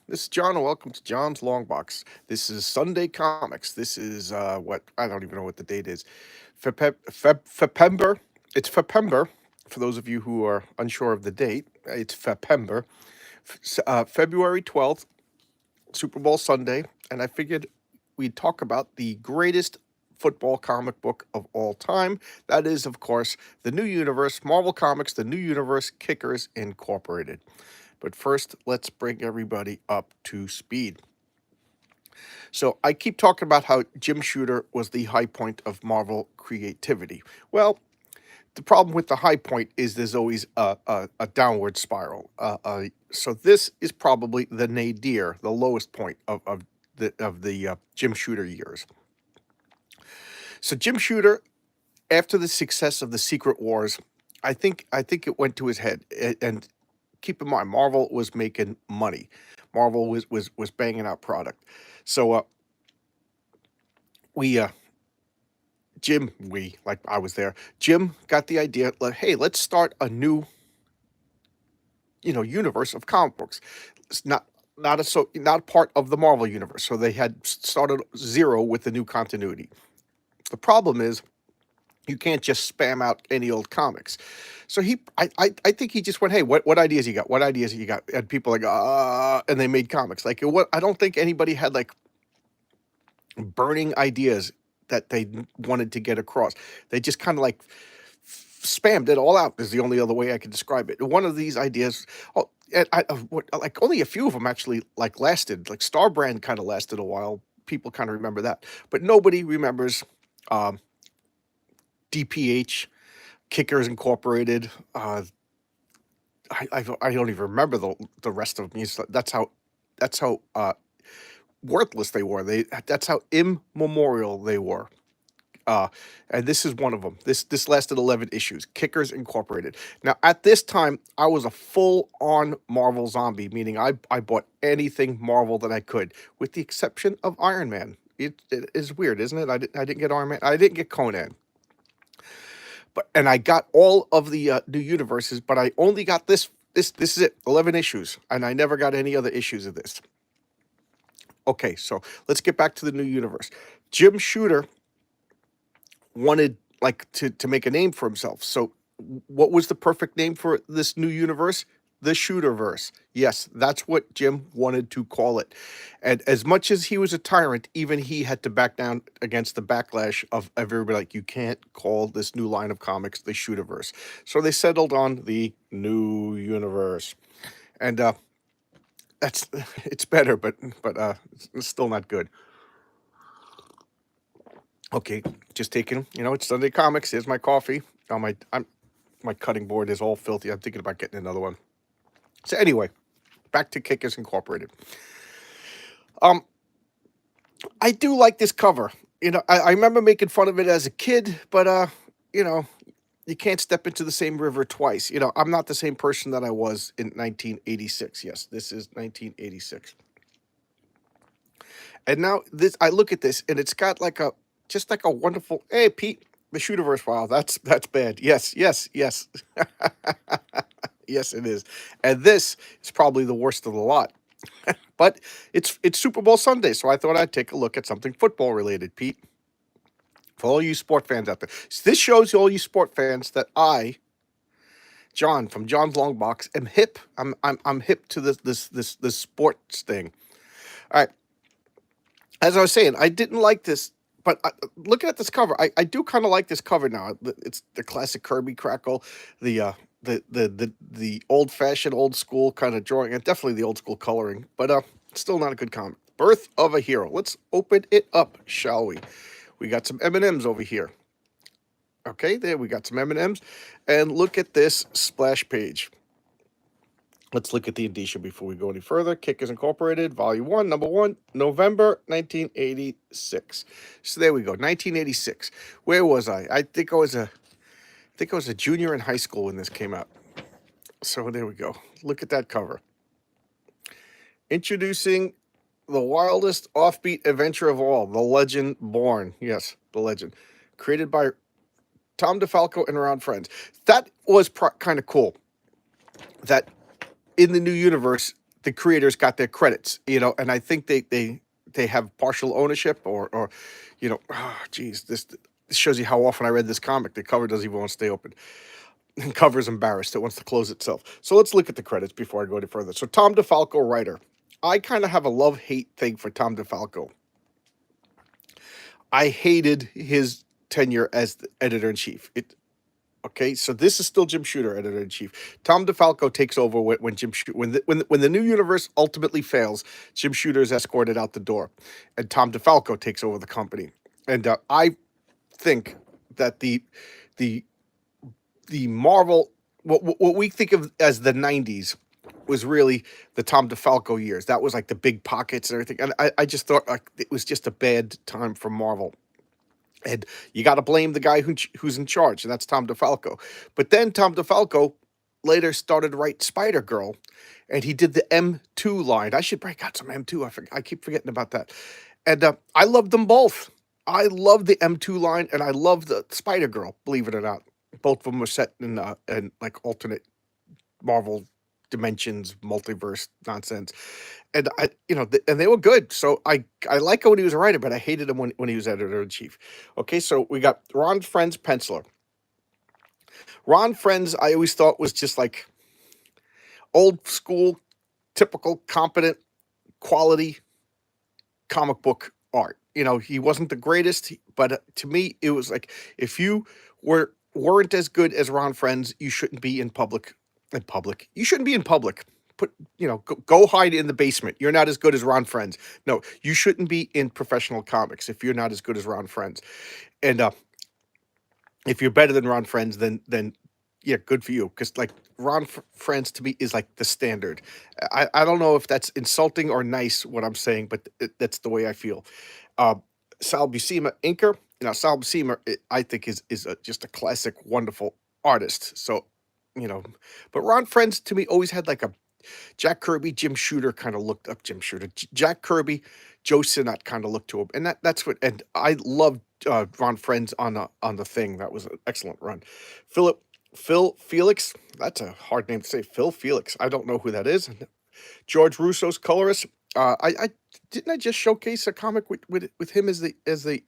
This is John, and welcome to John's Long Box. This is Sunday Comics. This is what I don't even know what the date is. Fepember. It's Fepember. For those of you who are unsure of the date, it's Fepember. February 12th, Super Bowl Sunday, and I figured we'd talk about the greatest football comic book of all time. That is, of course, the New Universe, Marvel Comics, the New Universe Kickers Incorporated. But first, let's bring everybody up to speed. So I keep talking about how Jim Shooter was the high point of Marvel creativity. Well, the problem with the high point is there's always a downward spiral. So this is probably the nadir, the lowest point of the Jim Shooter years. So Jim Shooter, after the success of the Secret Wars, I think it went to his head. And keep in mind, Marvel was making money. Marvel was banging out product. So we we like I was there. Jim got the idea like, hey, let's start a new universe of comic books. It's not part of the Marvel universe. So they had started zero with the new continuity. The problem is you can't just spam out any old comics. So I think he just went, hey, what ideas you got? What ideas you got? And people like, and they made comics. Like, what? I don't think anybody had like burning ideas that they wanted to get across. They just kind of like spammed it all out. Is the only other way I can describe it. One of these ideas, oh, and like only a few of them actually like lasted. Like Star Brand kind of lasted a while. People kind of remember that, but nobody remembers um, DPH, Kickers Incorporated. I don't even remember the rest of them. That's how worthless they were. That's how immemorial they were. Uh, and this is one of them. This lasted 11 issues. Kickers Incorporated. Now at this time, I was a full on Marvel zombie, meaning I bought anything Marvel that I could, with the exception of Iron Man. It is weird, isn't it? I didn't get Iron Man. I didn't get Conan. And I got all of the new universes, but I only got this is it, 11 issues, and I never got any other issues of this. Okay, so let's get back to the new universe. Jim Shooter wanted like to make a name for himself. So what was the perfect name for this new universe? The Shooterverse. Yes, that's what Jim wanted to call it. And as much as he was a tyrant, even he had to back down against the backlash of everybody like, you can't call this new line of comics the Shooterverse. So they settled on the new universe. And that's it's better, but it's still not good. Okay, just taking, it's Sunday Comics. Here's my coffee. My cutting board is all filthy. I'm thinking about getting another one. So anyway, back to Kickers Incorporated. Um, I do like this cover. I remember making fun of it as a kid, but you know, you can't step into the same river twice. I'm not the same person that I was in 1986. Yes, this is 1986. And now I look at this and it's got like just like a wonderful, hey Pete, the Shooterverse. Wow, that's bad. Yes, yes, yes. Yes, it is. And this is probably the worst of the lot. But it's Super Bowl Sunday, so I thought I'd take a look at something football related, Pete. For all you sport fans out there. So this shows all you sport fans that John from John's Long Box, am hip. I'm hip to this sports thing. All right. As I was saying, I didn't like this, but looking at this cover, I do kind of like this cover now. It's the classic Kirby crackle, the the old fashioned, old school kind of drawing, and definitely the old school coloring, but still not a good comic. Birth of a Hero. Let's open it up, shall we? We got some M&Ms over here. Okay, there we got some M&Ms, and look at this splash page. Let's look at the indicia before we go any further. Kickers Incorporated, Volume 1, Number 1, November 1986. So there we go, 1986. Where was I? I think I was a junior in high school when this came out. So there we go. Look at that cover. Introducing the wildest offbeat adventure of all, The Legend Born. Yes, The Legend. Created by Tom DeFalco and Ron Frenz. That was kind of cool. That in the new universe, the creators got their credits, and I think they have partial ownership, or geez, this shows you how often I read this comic. The cover doesn't even want to stay open. The cover's embarrassed. It wants to close itself. So let's look at the credits before I go any further. So Tom DeFalco, writer. I kind of have a love-hate thing for Tom DeFalco. I hated his tenure as the editor-in-chief. Okay, so this is still Jim Shooter, editor-in-chief. Tom DeFalco takes over when the new universe ultimately fails. Jim Shooter is escorted out the door, and Tom DeFalco takes over the company. And I think that the Marvel, what we think of as the 90s, was really the Tom DeFalco years. That was like the big pockets and everything. And I just thought like it was just a bad time for Marvel. And you got to blame the guy who's in charge, and that's Tom DeFalco. But then Tom DeFalco later started to write Spider-Girl, and he did the M2 line. I should break out some M2. I keep forgetting about that. And I loved them both. I love the M2 line, and I love the Spider-Girl, believe it or not. Both of them were set in like alternate Marvel dimensions, multiverse nonsense, and and they were good. So I like when he was a writer, but I hated him when he was editor in chief. Okay, so we got Ron Frenz, penciler. Ron Frenz, I always thought was just like old school, typical, competent, quality comic book art. He wasn't the greatest, but to me, it was like if you weren't as good as Ron Frenz, you shouldn't be in public. You shouldn't be in public. Go hide in the basement. You're not as good as Ron Frenz. No, you shouldn't be in professional comics if you're not as good as Ron Frenz. And if you're better than Ron Frenz, then yeah, good for you. Because like Ron Frenz to me is like the standard. I don't know if that's insulting or nice what I'm saying, but that's the way I feel. Sal Buscema, inker. Sal Buscema, I think is just a classic, wonderful artist. So, but Ron Frenz to me always had like a Jack Kirby, Jim Shooter kind of looked up Jim Shooter. Jack Kirby, Joe Sinnott kind of looked to him, and that's what. And I loved Ron Frenz on the Thing. That was an excellent run. Phil Felix. That's a hard name to say. Phil Felix. I don't know who that is. George Russo's colorist. I didn't I just showcase a comic with him as the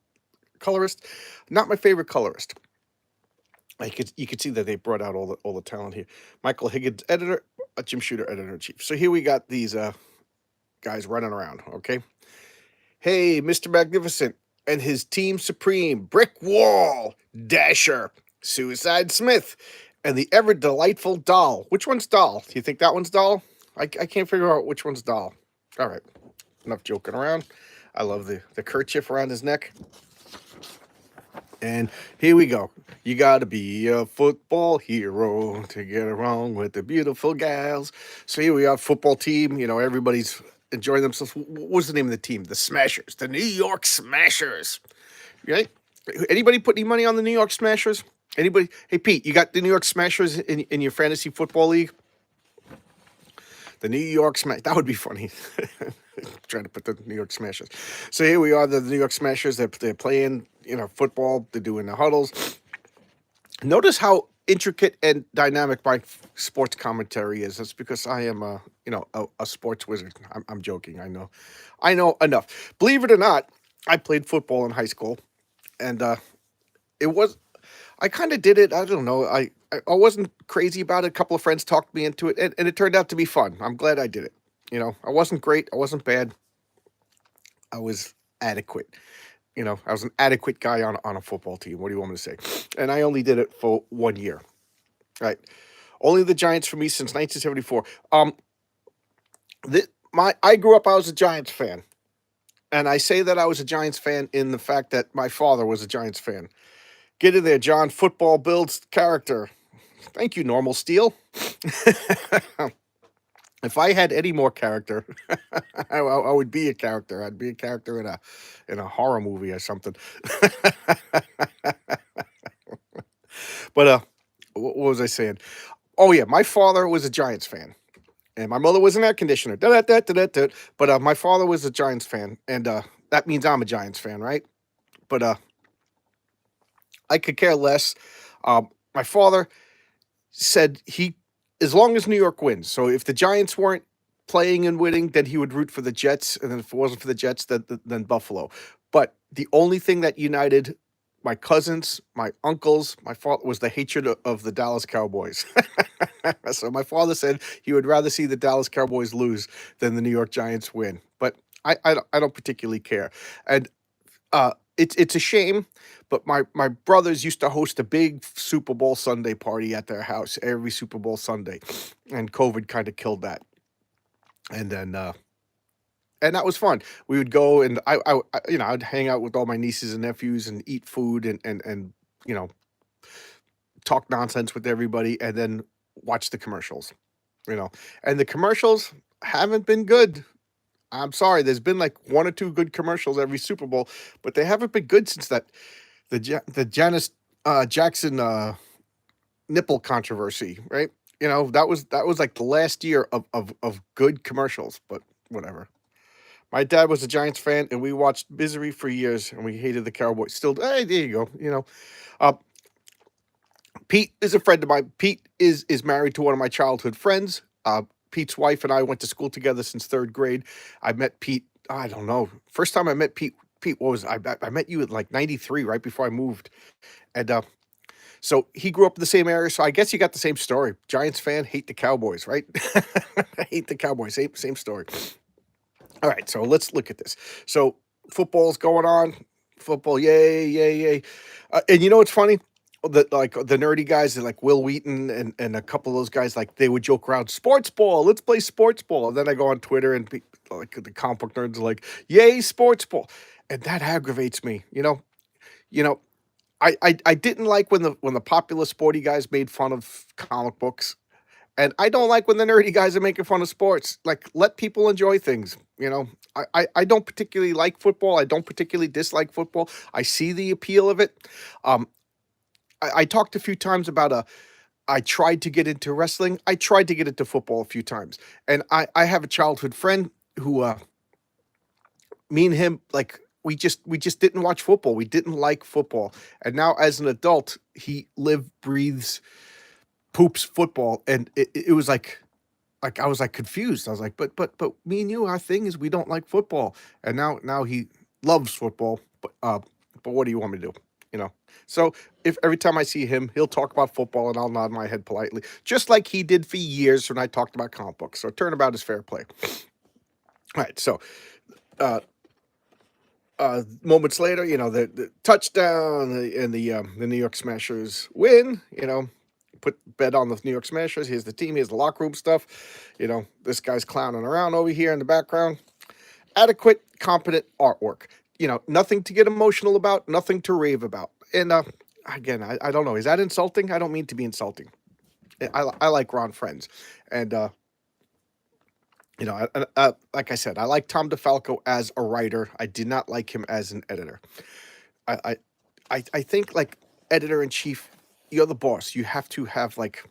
colorist. Not my favorite colorist. You could see that they brought out all the talent here. Michael Higgins, editor, Jim Shooter, editor-in-chief. So here we got these guys running around, okay? Hey, Mr. Magnificent and his team supreme, Brick Wall, Dasher, Suicide Smith, and the ever delightful Doll. Which one's Doll? Do you think that one's Doll? I can't figure out which one's Doll. All right, enough joking around. I love the kerchief around his neck. And here we go. You gotta be a football hero to get along with the beautiful gals. So here we are, football team. Everybody's enjoying themselves. What was the name of the team? The Smashers. The New York Smashers. Right? Anybody put any money on the New York Smashers? Anybody? Hey, Pete, you got the New York Smashers in your fantasy football league? The New York Smash. That would be funny. Trying to put the New York Smashers. So here we are, the New York Smashers. They're playing, football. They're doing the huddles. Notice how intricate and dynamic my sports commentary is. That's because I am a sports wizard. I'm joking. I know enough. Believe it or not, I played football in high school, and I kind of did it. I don't know. I wasn't crazy about it. A couple of friends talked me into it, and it turned out to be fun. I'm glad I did it. I wasn't great. I wasn't bad. I was adequate. I was an adequate guy on a football team. What do you want me to say? And I only did it for 1 year. Right. Only the Giants for me since 1974. I grew up, I was a Giants fan. And I say that I was a Giants fan in the fact that my father was a Giants fan. Get in there, John. Football builds character. Thank you, Normal Steel. If I had any more character, I would be a character. I'd be a character in a horror movie or something. But what was I saying? Oh yeah, my father was a Giants fan, and my mother was an air conditioner. But my father was a Giants fan, and that means I'm a Giants fan, right? But I could care less. My father said as long as New York wins. So if the Giants weren't playing and winning, then he would root for the Jets, and then if it wasn't for the Jets, then Buffalo. But the only thing that united my cousins, my uncles, my father was the hatred of the Dallas Cowboys. So my father said he would rather see the Dallas Cowboys lose than the New York Giants win. But I don't particularly care. And it's a shame, but my brothers used to host a big Super Bowl Sunday party at their house every Super Bowl Sunday, and COVID kind of killed that. And then and that was fun. We would go and I'd hang out with all my nieces and nephews and eat food and you know talk nonsense with everybody, and then watch the commercials. You know, and the commercials haven't been good. I'm sorry. There's been like one or two good commercials every Super Bowl, but they haven't been good since the Janice Jackson nipple controversy, right? That was like the last year of good commercials, but whatever. My dad was a Giants fan, and we watched Misery for years, and we hated the Cowboys. Still, hey, there you go. Uh, Pete is a friend of mine. Pete is married to one of my childhood friends. Pete's wife and I went to school together since third grade. I met Pete. I don't know. First time I met Pete. Pete, what was I met you at like '93, right before I moved, and so he grew up in the same area. So I guess you got the same story. Giants fan, hate the Cowboys, right? Hate the Cowboys. Same story. All right, so let's look at this. So football's going on. Football, yay, yay, yay. And you know what's funny? That like the nerdy guys, like Will Wheaton and a couple of those guys, like they would joke around sports ball. Let's play sports ball. And then I go on Twitter and like the comic book nerds are like, yay, sports ball, and that aggravates me. You know. I didn't like when the popular sporty guys made fun of comic books, and I don't like when the nerdy guys are making fun of sports. Like, let people enjoy things. I don't particularly like football. I don't particularly dislike football. I see the appeal of it. Um, I talked a few times about I tried to get into wrestling. I tried to get into football a few times, and I have a childhood friend who me and him like we just didn't watch football. We didn't like football, and now as an adult, he live breathes poops football, and it was like I was like confused. I was like, but me and you, our thing is we don't like football, and now he loves football. But what do you want me to do? You know. So if every time I see him, he'll talk about football, and I'll nod my head politely, just like he did for years when I talked about comic books. So turnabout is fair play. All right. So uh, moments later, the touchdown and the New York Smashers win. Put bet on the New York Smashers. Here's the team. Here's the locker room stuff. This guy's clowning around over here in the background. Adequate, competent artwork. Nothing to get emotional about. Nothing to rave about. And again, I don't know. Is that insulting? I don't mean to be insulting. I like Ron Friends, and like I said, I like Tom DeFalco as a writer. I did not like him as an editor. I I I think like editor in chief, you're the boss. You have to have like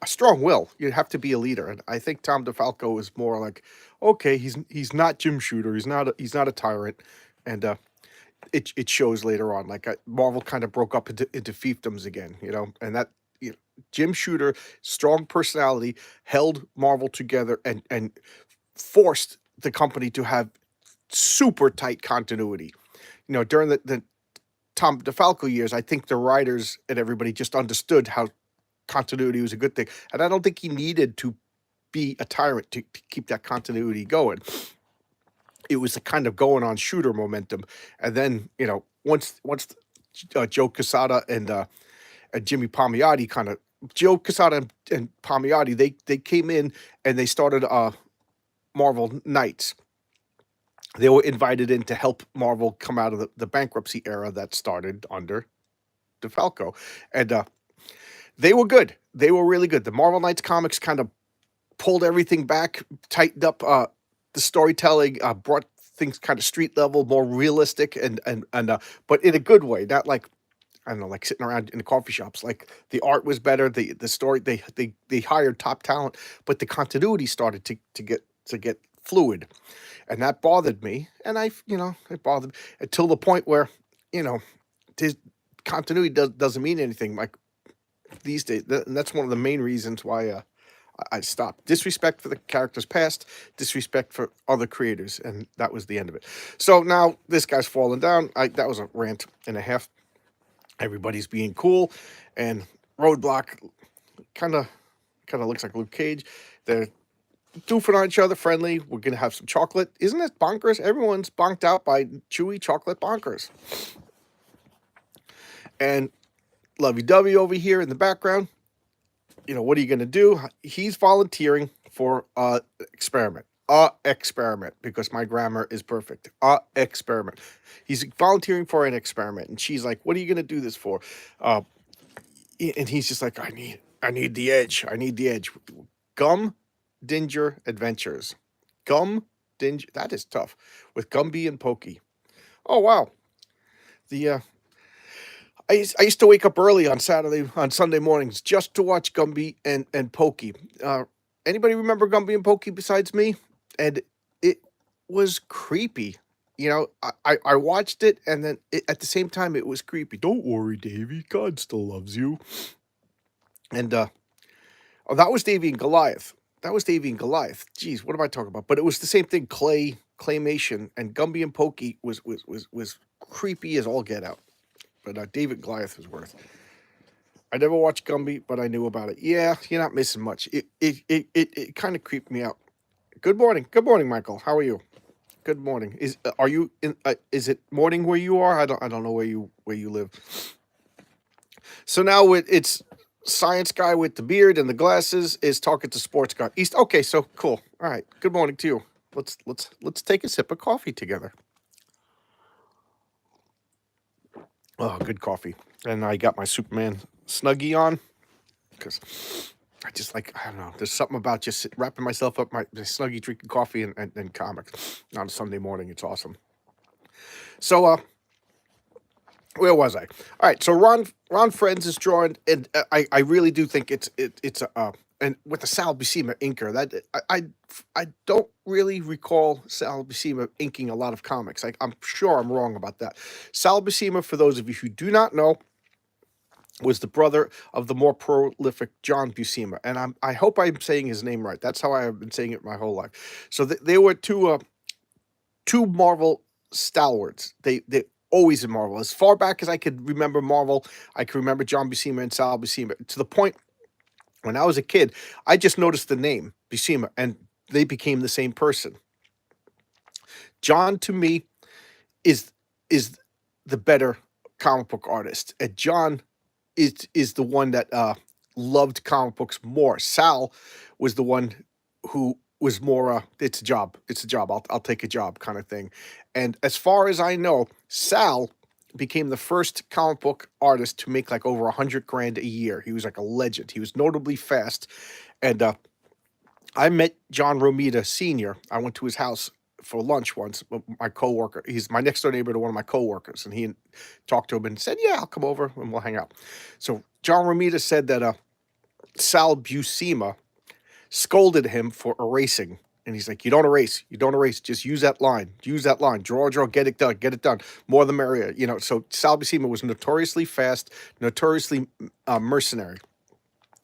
a strong will. You have to be a leader. And I think Tom DeFalco is more like, okay, he's not Jim Shooter. He's not a tyrant, and it shows later on. Like Marvel kind of broke up into fiefdoms again. And that. Jim Shooter, strong personality, held Marvel together and forced the company to have super tight continuity. During the Tom DeFalco years, I think the writers and everybody just understood how continuity was a good thing. And I don't think he needed to be a tyrant to keep that continuity going. It was a kind of going on Shooter momentum. And then, once Joe Quesada and Jimmy Palmiotti Joe Quesada and Palmiotti, they came in and they started Marvel Knights. They were invited in to help Marvel come out of the bankruptcy era that started under DeFalco. And they were good. They were really good. The Marvel Knights comics kind of pulled everything back, tightened up the storytelling, brought things kind of street level, more realistic, and but in a good way, not like I don't know, like sitting around in the coffee shops. Like the art was better, the story they hired top talent, but the continuity started to get fluid, and that bothered me. And it bothered me until the point where you know, this continuity doesn't mean anything. Like these days, and that's one of the main reasons why I stopped. Disrespect for the characters past, disrespect for other creators, and that was the end of it. So now this guy's falling down. That was a rant and a half. Everybody's being cool, and Roadblock kind of looks like Luke Cage. They're doofing on each other, friendly. We're gonna have some chocolate. Isn't it bonkers? Everyone's bonked out by chewy chocolate bonkers. And Lovey Dovey over here in the background. What are you gonna do? He's volunteering for experiment. Experiment, because my grammar is perfect. Experiment. He's volunteering for an experiment, and she's like, "What are you gonna do this for?" And he's just like, I need the edge. I need the edge. Gum Dinger Adventures. Gum Dinger. That is tough. With Gumby and Pokey. Oh wow. The I used to wake up early on Sunday mornings just to watch Gumby and Pokey. Anybody remember Gumby and Pokey besides me? And it was creepy. I watched it, and then at the same time it was creepy. Don't worry, Davy. God still loves you. And that was Davy and Goliath. That was Davy and Goliath. Jeez, what am I talking about? But it was the same thing. Claymation, and Gumby and Pokey was creepy as all get out. But David Goliath was worth. I never watched Gumby, but I knew about it. Yeah, you're not missing much. It kind of creeped me out. Good morning, Michael. How are you? Good morning. Are you in? Is it morning where you are? I don't know where you live. So now it's science guy with the beard and the glasses is talking to sports guy. East. Okay, so cool. All right. Good morning to you. Let's take a sip of coffee together. Oh, good coffee. And I got my Superman Snuggie on because I just I don't know. There's something about just wrapping myself up my Snuggie, drinking coffee and comics on a Sunday morning. It's awesome. So, where was I? All right, so Ron Friends is drawing, and I really do think it's and with the Sal Buscema inker that I don't really recall Sal Buscema inking a lot of comics. I'm sure I'm wrong about that. Sal Buscema, for those of you who do not know, was the brother of the more prolific John Buscema, and I hope I'm saying his name right. That's how I have been saying it my whole life. So they were two Marvel stalwarts. They always in Marvel. As far back as I could remember Marvel, I can remember John Buscema and Sal Buscema. To the point when I was a kid, I just noticed the name Buscema, and they became the same person. John, to me, is the better comic book artist, and John is the one that loved comic books more. Sal was the one who was more it's a job. It's a job. I'll take a job kind of thing. And as far as I know, Sal became the first comic book artist to make over 100 grand a year. He was like a legend. He was notably fast. And I met John Romita Sr. I went to his house for lunch once. My coworker, he's my next door neighbor to one of my coworkers, and he talked to him and said, "Yeah, I'll come over and we'll hang out." So John Romita said that Sal Buscema scolded him for erasing. And he's like, "You don't erase. You don't erase. Just use that line. Use that line. Draw, get it done. Get it done. More the merrier." So Sal Buscema was notoriously fast, notoriously mercenary.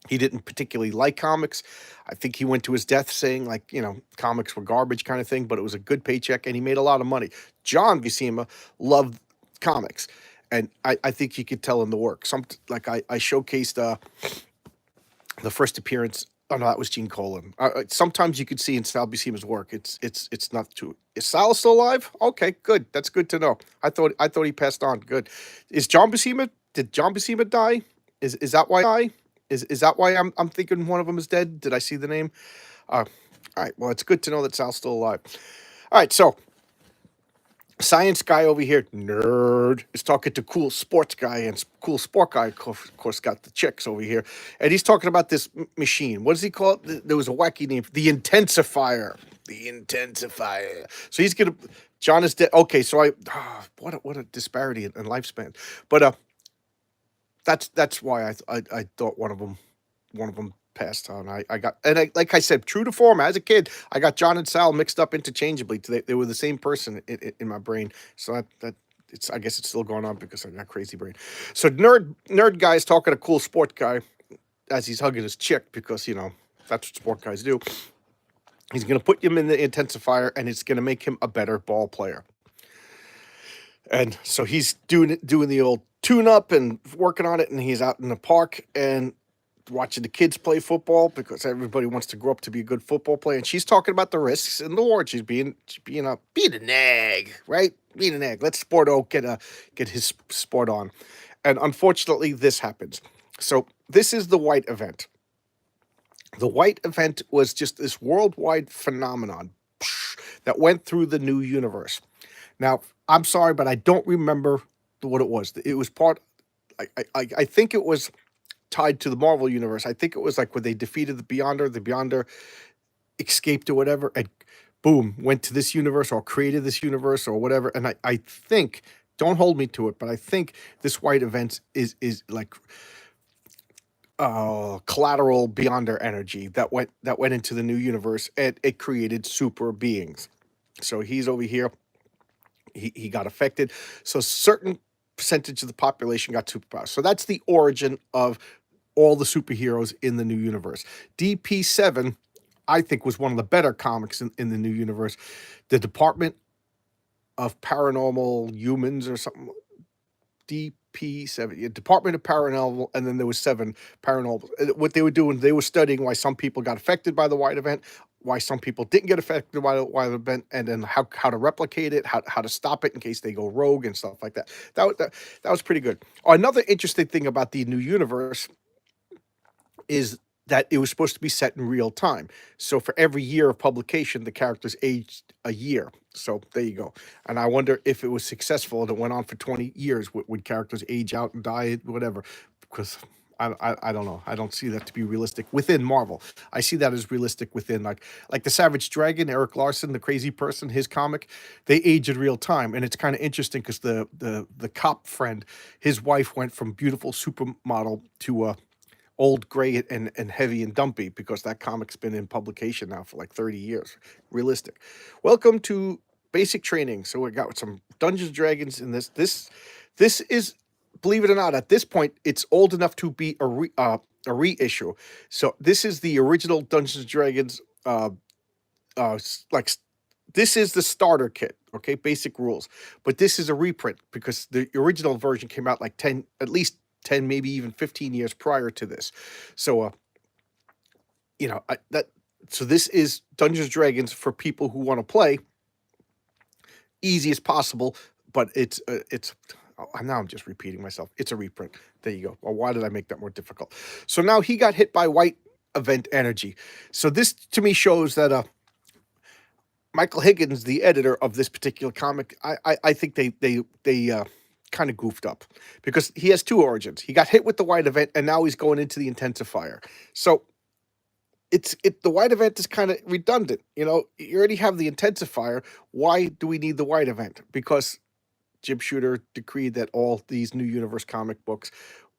He didn't particularly like comics. I think he went to his death saying, comics were garbage kind of thing, but it was a good paycheck, and he made a lot of money. John Buscema loved comics, and I think you could tell in the work. I showcased the first appearance. Oh no, that was Gene Colan. Sometimes you could see in Sal Buscema's work. It's not true. Is Sal still alive? Okay, good. That's good to know. I thought he passed on. Good. Is John Buscema? Did John Buscema die? Is that why? Is that why I'm thinking one of them is dead? Did I see the name? All right. Well, it's good to know that Sal's still alive. All right. So science guy over here, nerd, is talking to cool sports guy, and cool sport guy, of course, got the chicks over here, and he's talking about this machine. What does he call it? There was a wacky name, the intensifier. The intensifier. So he's gonna. John is dead. Okay, so what a disparity in lifespan. But that's why I thought one of them passed on. I got, and like I said, true to form, as a kid, I got John and Sal mixed up interchangeably. They were the same person in my brain. So that it's, I guess it's still going on because I got crazy brain. So nerd guy is talking to cool sport guy as he's hugging his chick because That's what sport guys do. He's going to put him in the intensifier, and it's going to make him a better ball player. And so he's doing the old tune up and working on it, and he's out in the park and watching the kids play football because everybody wants to grow up to be a good football player. And she's talking about the risks and the war. She's being a nag, right? Being a nag. Let Sporto get his sport on. And unfortunately, this happens. So this is the white event. The white event was just this worldwide phenomenon that went through the new universe. Now, I'm sorry, but I don't remember what it was. It was part. I think it was tied to the Marvel universe. I think it was like when they defeated the Beyonder escaped or whatever, and boom, went to this universe or created this universe or whatever. And I think, don't hold me to it, but I think this white event is like collateral Beyonder energy that went into the new universe, and it created super beings. So he's over here. He got affected. So certain percentage of the population got superpowers. So that's the origin of all the superheroes in the new universe. DP7, I think, was one of the better comics in the new universe. The Department of Paranormal Humans or something. DP7, yeah, Department of Paranormal, and then there was 7 paranormal. What they were doing, they were studying why some people got affected by the white event, why some people didn't get affected by the white event, and then how to replicate it, how to stop it in case they go rogue and stuff like that. That was pretty good. Another interesting thing about the new universe is that it was supposed to be set in real time. So for every year of publication, the characters aged a year. So there you go. And I wonder if it was successful and it went on for 20 years. Would characters age out and die, whatever? Because I don't know. I don't see that to be realistic within Marvel. I see that as realistic within like the Savage Dragon, Eric Larson, the crazy person, his comic. They age in real time, and it's kind of interesting because the cop friend, his wife went from beautiful supermodel to old, gray, and heavy and dumpy because that comic's been in publication now for like 30 years. Realistic. Welcome to basic training. So we got some Dungeons and Dragons in this. This is, believe it or not, at this point, it's old enough to be a reissue. So this is the original Dungeons and Dragons. Like this is the starter kit. Okay, basic rules. But this is a reprint because the original version came out like at least 10, maybe even 15 years prior to this. So, so this is Dungeons and Dragons for people who want to play easy as possible, but it's now I'm just repeating myself. It's a reprint. There you go. Well, why did I make that more difficult? So now he got hit by white event energy. So this to me shows that Michael Higgins, the editor of this particular comic, I think they kind of goofed up because he has 2 origins. He got hit with the white event, and now he's going into the intensifier. So the white event is kind of redundant. You already have the intensifier. Why do we need the white event? Because Jim Shooter decreed that all these new universe comic books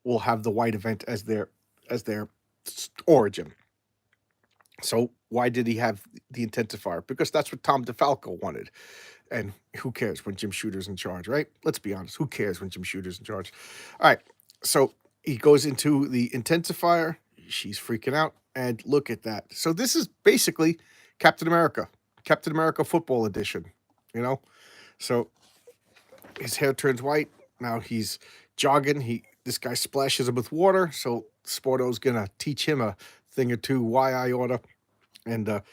will have the white event as their origin. So why did he have the intensifier? Because that's what Tom DeFalco wanted. And who cares when Jim Shooter's in charge, right? Let's be honest. Who cares when Jim Shooter's in charge? All right. So he goes into the intensifier. She's freaking out. And look at that. So this is basically Captain America Football Edition, So his hair turns white. Now he's jogging. This guy splashes him with water. So Sporto's going to teach him a thing or two why I oughta. And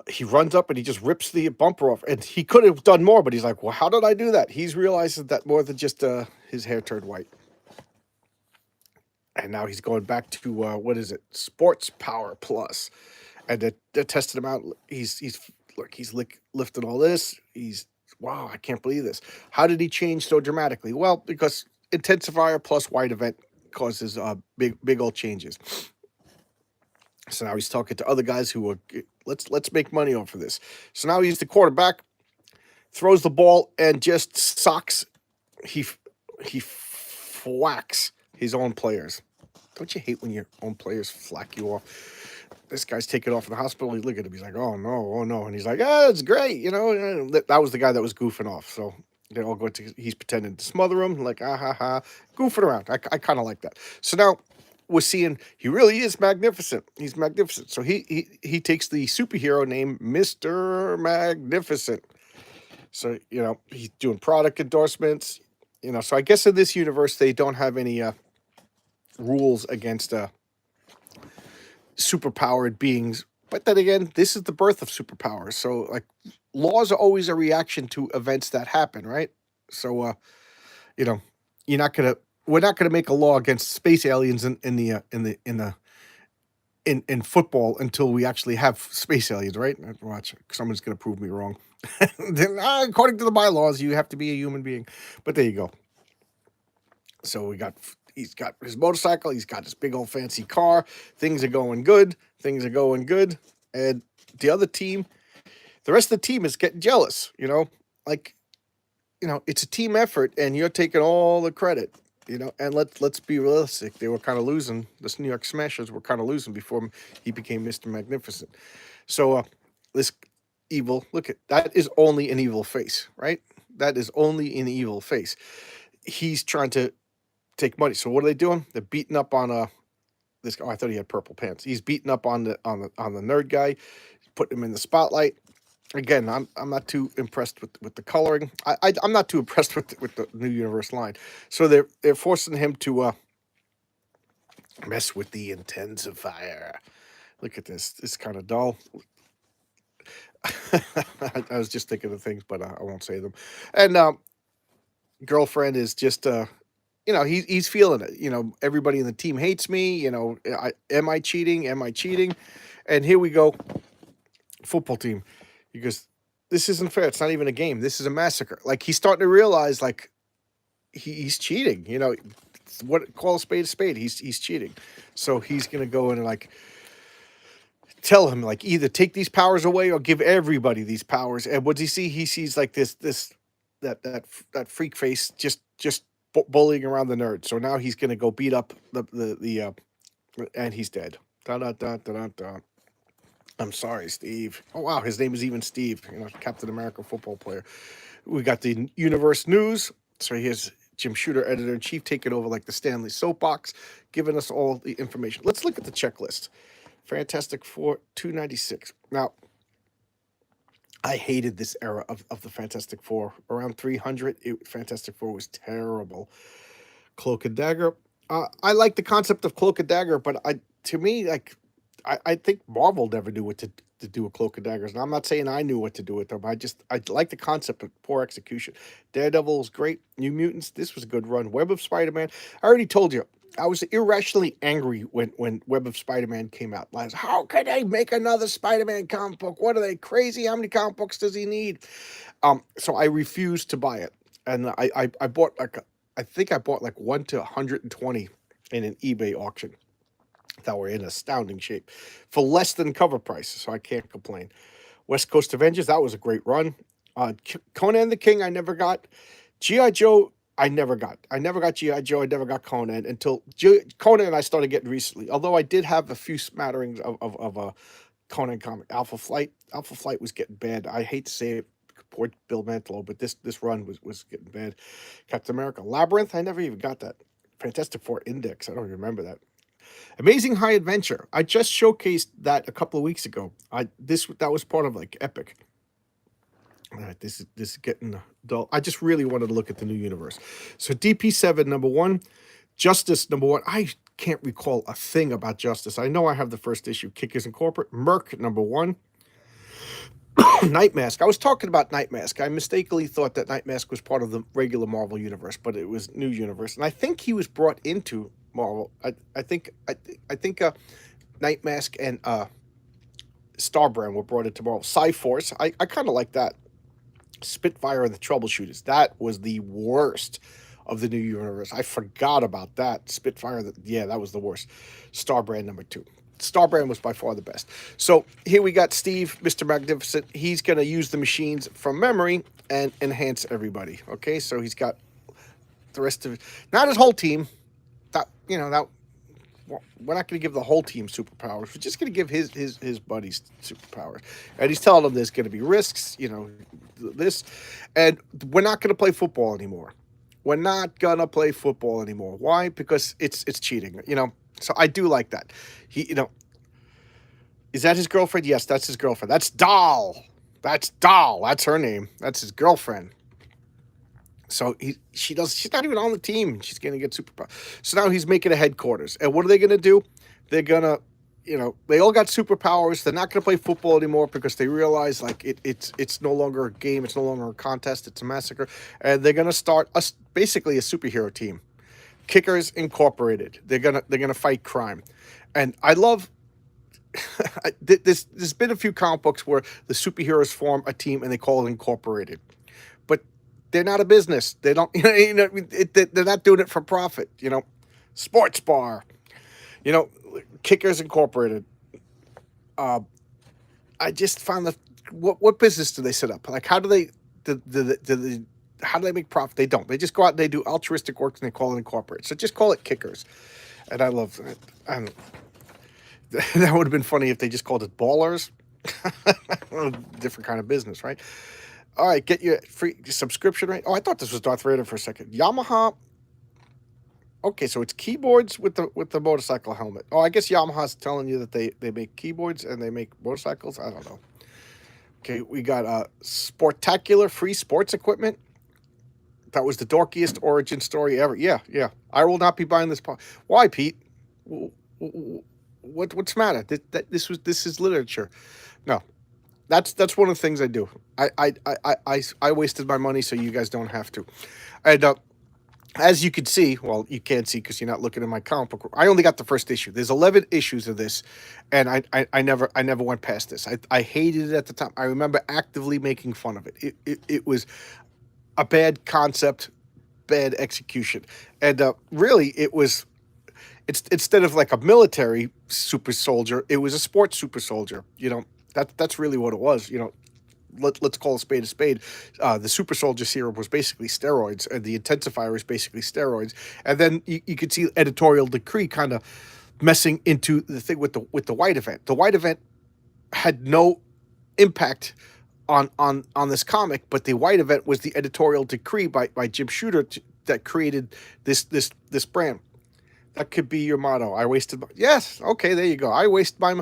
he runs up and he just rips the bumper off. And he could have done more, but he's like, well, how did I do that? He's realized that more than just his hair turned white. And now he's going back to, what is it? Sports Power Plus. And they're testing him out. He's lifting all this. Wow, I can't believe this. How did he change so dramatically? Well, because intensifier plus white event causes big old changes. So now he's talking to other guys who are, let's make money off of this. So now he's the quarterback, throws the ball and just socks. He whacks his own players. Don't you hate when your own players flack you off? This guy's taken off in the hospital. You look at him. He's like, oh no. And he's like, it's great. That was the guy that was goofing off. So they all he's pretending to smother him. Like, goofing around. I kind of like that. So now we're seeing he really is magnificent. He's magnificent. So he takes the superhero name Mr. Magnificent. So, he's doing product endorsements. So I guess in this universe they don't have any rules against superpowered beings. But then again, this is the birth of superpowers. So like laws are always a reaction to events that happen, right? So you know, you're not gonna we're not gonna make a law against space aliens in football until we actually have space aliens, right? Watch, someone's gonna prove me wrong. Then, according to the bylaws, you have to be a human being. But there you go. So he's got his motorcycle, he's got his big old fancy car. Things are going good. Things are going good. And the rest of the team is getting jealous. Like it's a team effort, and you're taking all the credit. And let's be realistic. They were kind of losing. This New York Smashers were kind of losing before he became Mr. Magnificent. So this evil, look at that, is only an evil face, right? That is only an evil face. He's trying to take money. So what are they doing? They're beating up on this guy. Oh, I thought he had purple pants. He's beating up on the nerd guy, putting him in the spotlight. Again, I'm not too impressed with the coloring. I'm not too impressed with the New Universe line. So they're forcing him to mess with the intensifier. Look at this. It's kind of dull. I was just thinking of things, but I won't say them. And girlfriend is just he's feeling it. Everybody in the team hates me. Am I cheating? Am I cheating? And here we go. Football team. Because this isn't fair. It's not even a game. This is a massacre. Like, he's starting to realize, like, he's cheating. Call a spade a spade. He's cheating. So he's gonna go in and like tell him, like, either take these powers away or give everybody these powers. And what does he see? He sees like that freak face just bullying around the nerd. So now he's gonna go beat up the and he's dead. Da da da da da da. I'm sorry, Steve. Oh, wow. His name is even Steve, Captain America football player. We got the Universe News. So here's Jim Shooter, editor-in-chief, taking over like the Stanley soapbox, giving us all the information. Let's look at the checklist. Fantastic Four, 296. Now, I hated this era of the Fantastic Four. Around 300, Fantastic Four was terrible. Cloak and Dagger. I like the concept of Cloak and Dagger, but to me, like, I think Marvel never knew what to do with Cloak and Daggers. And I'm not saying I knew what to do with them. I like the concept of poor execution. Daredevil was great. New Mutants, this was a good run. Web of Spider-Man, I already told you, I was irrationally angry when Web of Spider-Man came out. I was, how can they make another Spider-Man comic book? What are they, crazy? How many comic books does he need? So I refused to buy it. And I bought I think I bought like 1 to 120 in an eBay auction that were in astounding shape for less than cover price, so I can't complain. West Coast Avengers, that was a great run. Conan the King, I never got. G.I. Joe, I never got. I never got G.I. Joe, I never got Conan until Conan I started getting recently, although I did have a few smatterings of a Conan comic. Alpha Flight. Alpha Flight was getting bad. I hate to say it, poor Bill Mantlo, but this run was getting bad. Captain America Labyrinth, I never even got that. Fantastic Four Index, I don't remember that. Amazing High Adventure. I just showcased that a couple of weeks ago. That was part of like Epic. All right, this is getting dull. I just really wanted to look at the New Universe. So DP7 number 1, Justice number 1. I can't recall a thing about Justice. I know I have the first issue. Kickers Incorporated. Merc number 1. Night Mask. I was talking about Night Mask. I mistakenly thought that Night Mask was part of the regular Marvel universe, but it was New Universe, and I think he was brought into Marvel. I think Night Mask and Starbrand were brought into Marvel. Cyforce. I kind of like that. Spitfire and the Troubleshooters. That was the worst of the New Universe. I forgot about that. Spitfire. That was the worst. Starbrand number 2. Starbrand was by far the best. So here we got Steve, Mr. Magnificent. He's going to use the machines from memory and enhance everybody. Okay, so he's got the rest of it. Not his whole team. We're not going to give the whole team superpowers. We're just going to give his buddies superpowers. And he's telling them there's going to be risks, this. And we're not going to play football anymore. We're not going to play football anymore. Why? Because it's cheating. So I do like that. He, is that his girlfriend? Yes, that's his girlfriend. That's Doll. That's Doll. That's her name. That's his girlfriend. So she's not even on the team. She's gonna get superpower. So now he's making a headquarters. And what are they gonna do? They're gonna, they all got superpowers. They're not gonna play football anymore because they realize like it's no longer a game. It's no longer a contest. It's a massacre. And they're gonna start basically a superhero team. Kickers Incorporated. They're gonna fight crime. And I love there's been a few comic books where the superheroes form a team and they call it Incorporated, but they're not a business. They don't, they're not doing it for profit. Sports bar, you know, Kickers Incorporated. Uh, I just found that what business do they set up? Like, how do they how do they make profit? They don't. They just go out and they do altruistic work and they call it Incorporated. So just call it Kickers. And I love it. That would have been funny if they just called it Ballers. Different kind of business, right? All right, get your free subscription rate. Oh, I thought this was Darth Vader for a second. Yamaha. Okay, so it's keyboards with the motorcycle helmet. Oh, I guess Yamaha's telling you that they make keyboards and they make motorcycles. I don't know. Okay, we got Sportacular free sports equipment. That was the dorkiest origin story ever. Yeah, yeah. I will not be buying this. Why, Pete? What's the matter? This is literature. No, that's one of the things I do. I wasted my money so you guys don't have to. And as you can see, well, you can't see because you're not looking at my comic book. I only got the first issue. There's 11 issues of this, and I never went past this. I hated it at the time. I remember actively making fun of it. It was a bad concept, bad execution, and really it was. It's instead of like a military super soldier, it was a sports super soldier. That's really what it was. Let's call a spade a spade. The super soldier serum was basically steroids, and the intensifier was basically steroids. And then you could see editorial decree kind of messing into the thing with the white event. The white event had no impact on this comic, but the white event was the editorial decree by Jim Shooter that created this brand. That could be your motto. I wasted. Yes. Okay. There you go. I waste my.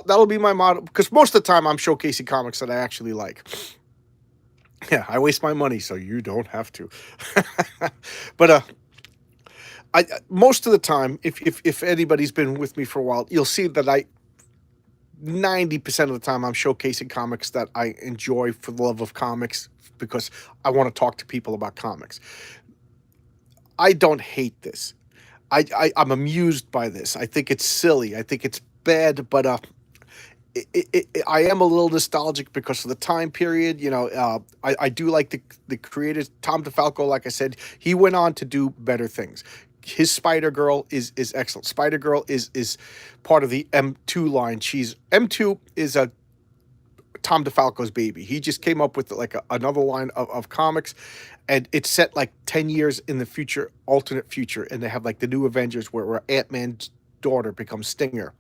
That'll be my motto because most of the time I'm showcasing comics that I actually like. Yeah, I waste my money so you don't have to. But I most of the time, if anybody's been with me for a while, you'll see that 90% of the time I'm showcasing comics that I enjoy for the love of comics because I want to talk to people about comics. I don't hate this. I'm amused by this. I think it's silly. I think it's bad, but I am a little nostalgic because of the time period. I do like the creator Tom DeFalco. Like I said, he went on to do better things. His Spider Girl is excellent. Spider Girl is part of the M2 line. M2 is a Tom DeFalco's baby. He just came up with like another line of comics, and it's set like 10 years in the future, alternate future, and they have like the new Avengers where Ant-Man's daughter becomes Stinger,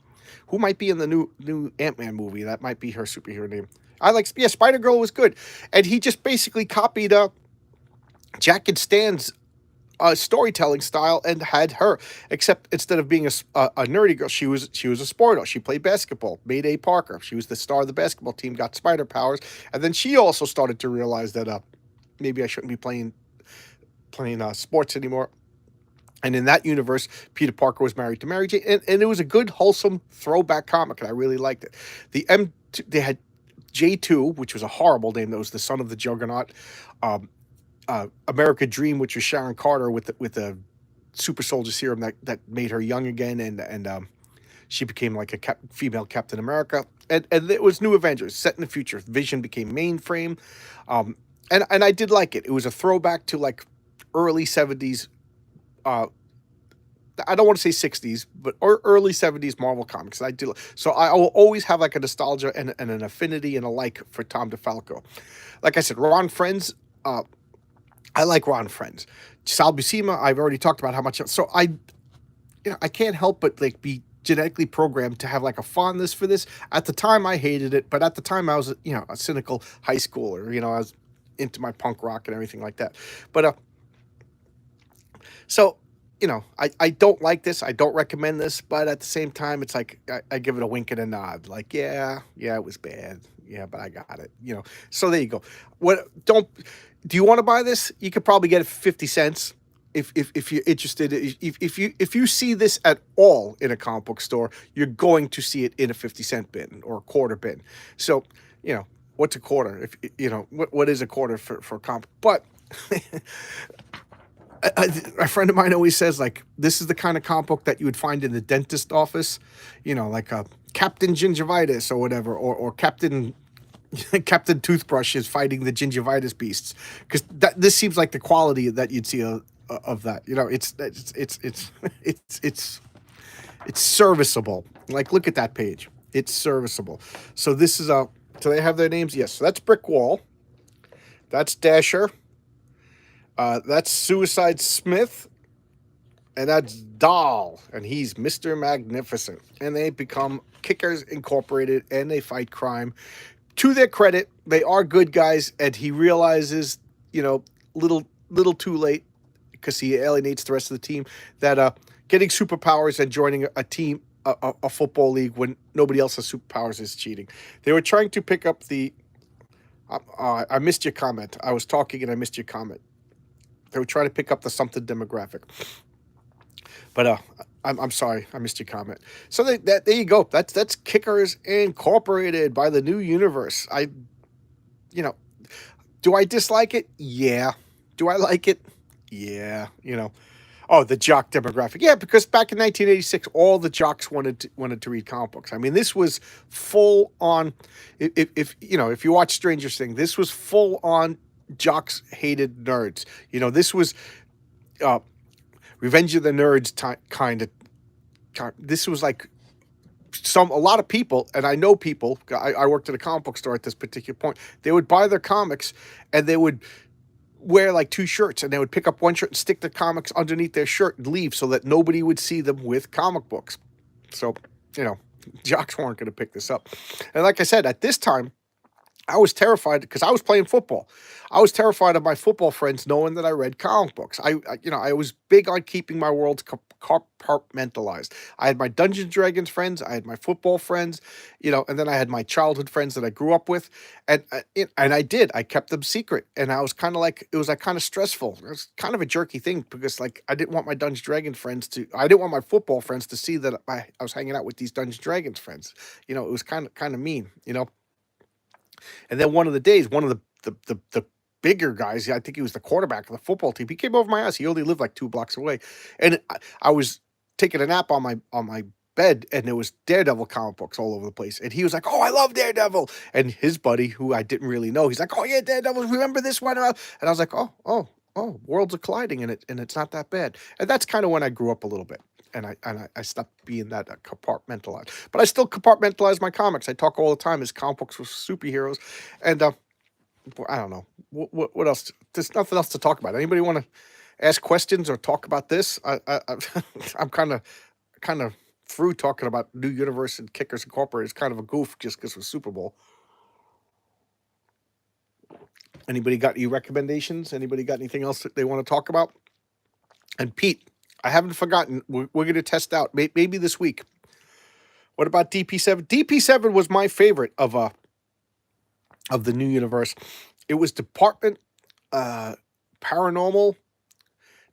who might be in the new Ant-Man movie. That might be her superhero name. Spider Girl was good, and he just basically copied Jack and Stan's storytelling style and had her, except instead of being a nerdy girl, she was a sporto. She played basketball. Mayday Parker. She was the star of the basketball team. Got spider powers, and then she also started to realize that maybe I shouldn't be playing sports anymore. And in that universe, Peter Parker was married to Mary Jane, and it was a good, wholesome throwback comic, and I really liked it. They had J2, which was a horrible name. That was the son of the Juggernaut. America Dream, which was Sharon Carter with the super soldier serum that made her young again, and she became like a female Captain America. And it was New Avengers set in the future. Vision became Mainframe, and I did like it. It was a throwback to like early 70s. I don't want to say 60s, but early 70s Marvel comics. I do. So I will always have like a nostalgia and an affinity and a like for Tom DeFalco. Like I said, Ron Friends. I like Ron Friends. Sal Buscema, I've already talked about how much. So I can't help but like be genetically programmed to have like a fondness for this. At the time, I hated it, but at the time, I was a cynical high schooler. I was into my punk rock and everything like that. But so I don't like this. I don't recommend this, but at the same time, it's like I give it a wink and a nod. Like, yeah, yeah, it was bad. Yeah, but I got it. So there you go. What don't do you want to buy this? You could probably get it for 50 cents if you're interested. If you see this at all in a comic book store, you're going to see it in a 50-cent bin or a quarter bin. So, what's a quarter? If what is a quarter for a comic? But a friend of mine always says, like, this is the kind of comic book that you would find in the dentist office, like a Captain Gingivitis or whatever, or Captain Captain Toothbrush is fighting the gingivitis beasts, because this seems like the quality that you'd see of that. It's serviceable. Like, look at that page. It's serviceable. So this is a. Do they have their names? Yes. So that's Brick Wall. That's Dasher. That's Suicide Smith, and that's Doll, and he's Mr. Magnificent. And they become Kickers Incorporated, and they fight crime. To their credit, they are good guys, and he realizes, little too late, because he alienates the rest of the team, that getting superpowers and joining a team, a football league when nobody else has superpowers is cheating. They were trying to pick up the. I missed your comment. I was talking and I missed your comment. They were trying to pick up the something demographic. But I'm sorry, I missed your comment. So there you go. That's Kickers Incorporated by the New Universe. Do I dislike it? Yeah. Do I like it? Yeah. Oh, the jock demographic. Yeah, because back in 1986, all the jocks wanted to read comic books. I mean, this was full on. If you watch Stranger Things, this was full on. Jocks hated nerds. This was Revenge of the Nerds kind of. This was like a lot of people, and I know people. I worked at a comic book store at this particular point. They would buy their comics, and they would wear like two shirts, and they would pick up one shirt and stick the comics underneath their shirt and leave, so that nobody would see them with comic books. So, jocks weren't going to pick this up. And like I said, at this time, I was terrified because I was playing football. I was terrified of my football friends knowing that I read comic books. I was big on keeping my world compartmentalized. I had my Dungeons and Dragons friends, I had my football friends, and then I had my childhood friends that I grew up with, and I kept them secret, and I was kind of like, it was like kind of stressful. It was kind of a jerky thing because, like, I didn't want my Dungeons and Dragons friends I didn't want my football friends to see that I was hanging out with these Dungeons and Dragons friends. It was kind of mean. And then one of the days, one of the bigger guys, I think he was the quarterback of the football team, he came over my house. He only lived like 2 blocks away, and I was taking a nap on my bed, and there was Daredevil comic books all over the place. And he was like, "Oh, I love Daredevil." And his buddy, who I didn't really know, he's like, "Oh yeah, Daredevil. Remember this one?" And I was like, "Oh, worlds are colliding in it, and it's not that bad." And that's kind of when I grew up a little bit. And I stopped being that compartmentalized. But I still compartmentalize my comics. I talk all the time as comic books with superheroes. And I don't know. What else? There's nothing else to talk about. Anybody want to ask questions or talk about this? I'm kind of through talking about New Universe and Kickers Incorporated. It's kind of a goof just because of Super Bowl. Anybody got any recommendations? Anybody got anything else that they want to talk about? And Pete, I haven't forgotten. We're going to test out maybe this week. What about DP7? DP7 was my favorite of the New Universe. It was Department of Paranormal,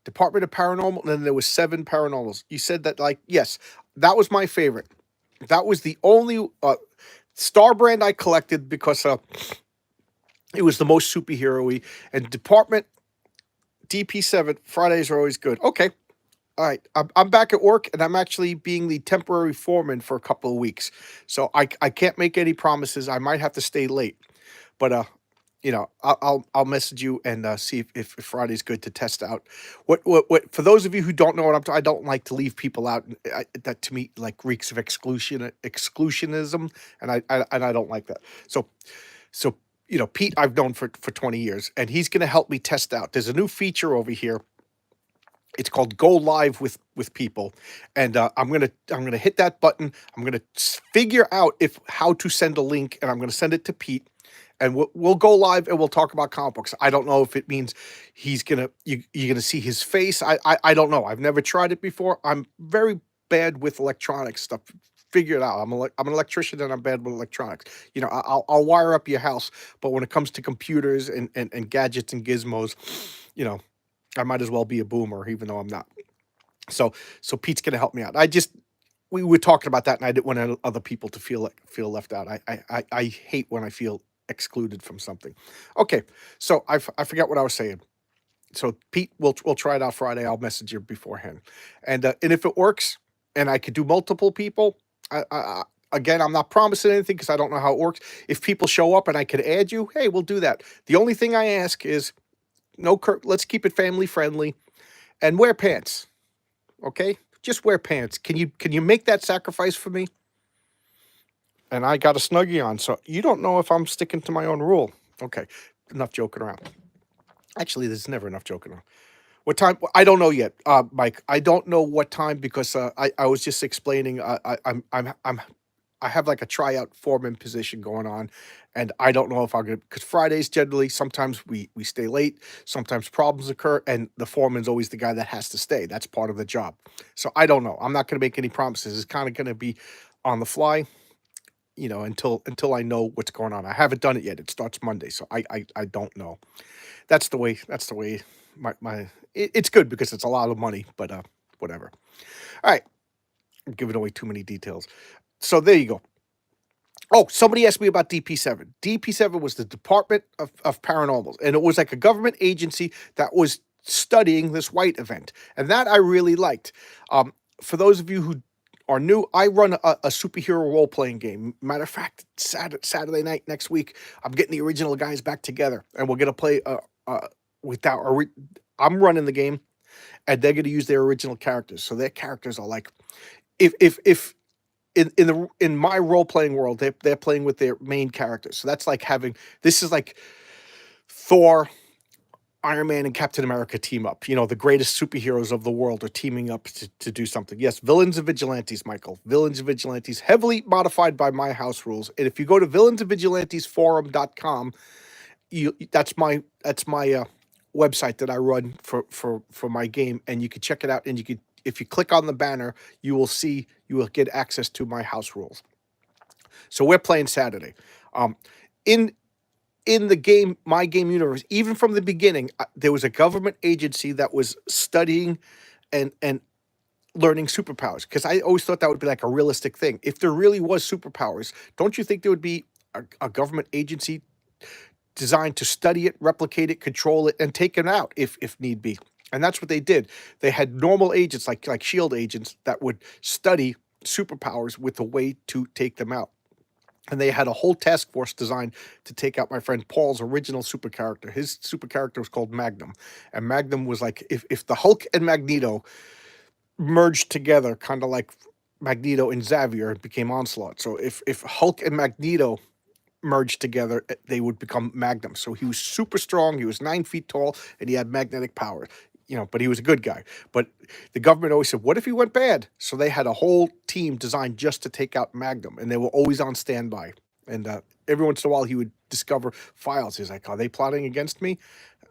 and then there was 7 Paranormals. You said that, like, yes, that was my favorite. That was the only Star Brand I collected because it was the most superhero-y. And Department DP7 Fridays are always good. Okay. All right, I'm back at work, and I'm actually being the temporary foreman for a couple of weeks. So I can't make any promises. I might have to stay late, but I'll message you and see if Friday's good to test out. What for those of you who don't know what I don't like to leave people out. That to me like reeks of exclusionism, and I don't like that. So Pete, I've known for 20 years, and he's going to help me test out. There's a new feature over here. It's called Go Live with People, and I'm gonna hit that button. I'm gonna figure out how to send a link, and I'm gonna send it to Pete, and we'll go live and we'll talk about comic books. I don't know if it means you're gonna see his face. I don't know. I've never tried it before. I'm very bad with electronic stuff. Figure it out. I'm an electrician and I'm bad with electronics. You know, I'll wire up your house, but when it comes to computers and gadgets and gizmos, you know, I might as well be a boomer, even though I'm not. So Pete's gonna help me out. We were talking about that, and I didn't want other people to feel left out. I hate when I feel excluded from something. Okay, so I forget what I was saying. So Pete, we'll try it out Friday. I'll message you beforehand, and if it works, and I could do multiple people, again, I'm not promising anything because I don't know how it works. If people show up and I could add you, hey, we'll do that. The only thing I ask is let's keep it family friendly, and wear pants. Okay, just wear pants. Can you make that sacrifice for me? And I got a Snuggie on, so you don't know if I'm sticking to my own rule. Okay, enough joking around. Actually, there's never enough joking around. What time? I don't know yet, Mike. I don't know what time because I was just explaining. I have like a tryout foreman position going on, and I don't know if I'm gonna because Fridays generally sometimes we stay late, sometimes problems occur, and the foreman's always the guy that has to stay. That's part of the job. So I don't know. I'm not gonna make any promises. It's kind of gonna be on the fly, you know, until I know what's going on. I haven't done it yet. It starts Monday, so I don't know. That's the way it's good because it's a lot of money, but whatever. All right, I'm giving away too many details. So there you go. Oh, somebody asked me about DP7. DP7 was the Department of Paranormals, and it was like a government agency that was studying this white event, and that I really liked. For those of you who are new, I run a superhero role playing game. Matter of fact, Saturday night next week, I'm getting the original guys back together, and we're gonna play with our. I'm running the game, and they're gonna use their original characters. So their characters are like, if in my role playing world, they're playing with their main characters. So that's like this is like Thor, Iron Man, and Captain America team up. You know, the greatest superheroes of the world are teaming up to do something. Yes, villains and vigilantes, Michael. Villains and vigilantes, heavily modified by my house rules. And if you go to villainsandvigilantesforum.com, that's my website that I run for my game, and you can check it out. And if you click on the banner, you will get access to my house rules. So we're playing Saturday. In the game, my game universe, even from the beginning, there was a government agency that was studying and learning superpowers, because I always thought that would be like a realistic thing. If there really was superpowers, don't you think there would be a government agency designed to study it, replicate it, control it, and take it out if need be? And that's what they did. They had normal agents like SHIELD agents that would study superpowers with a way to take them out. And they had a whole task force designed to take out my friend Paul's original super character. His super character was called Magnum. And Magnum was like, if the Hulk and Magneto merged together, kind of like Magneto and Xavier, it became Onslaught. So if Hulk and Magneto merged together, they would become Magnum. So he was super strong. He was 9 feet tall, and he had magnetic power. You know, but he was a good guy. But the government always said, what if he went bad? So they had a whole team designed just to take out Magnum, and they were always on standby. And every once in a while, he would discover files. He's like, are they plotting against me?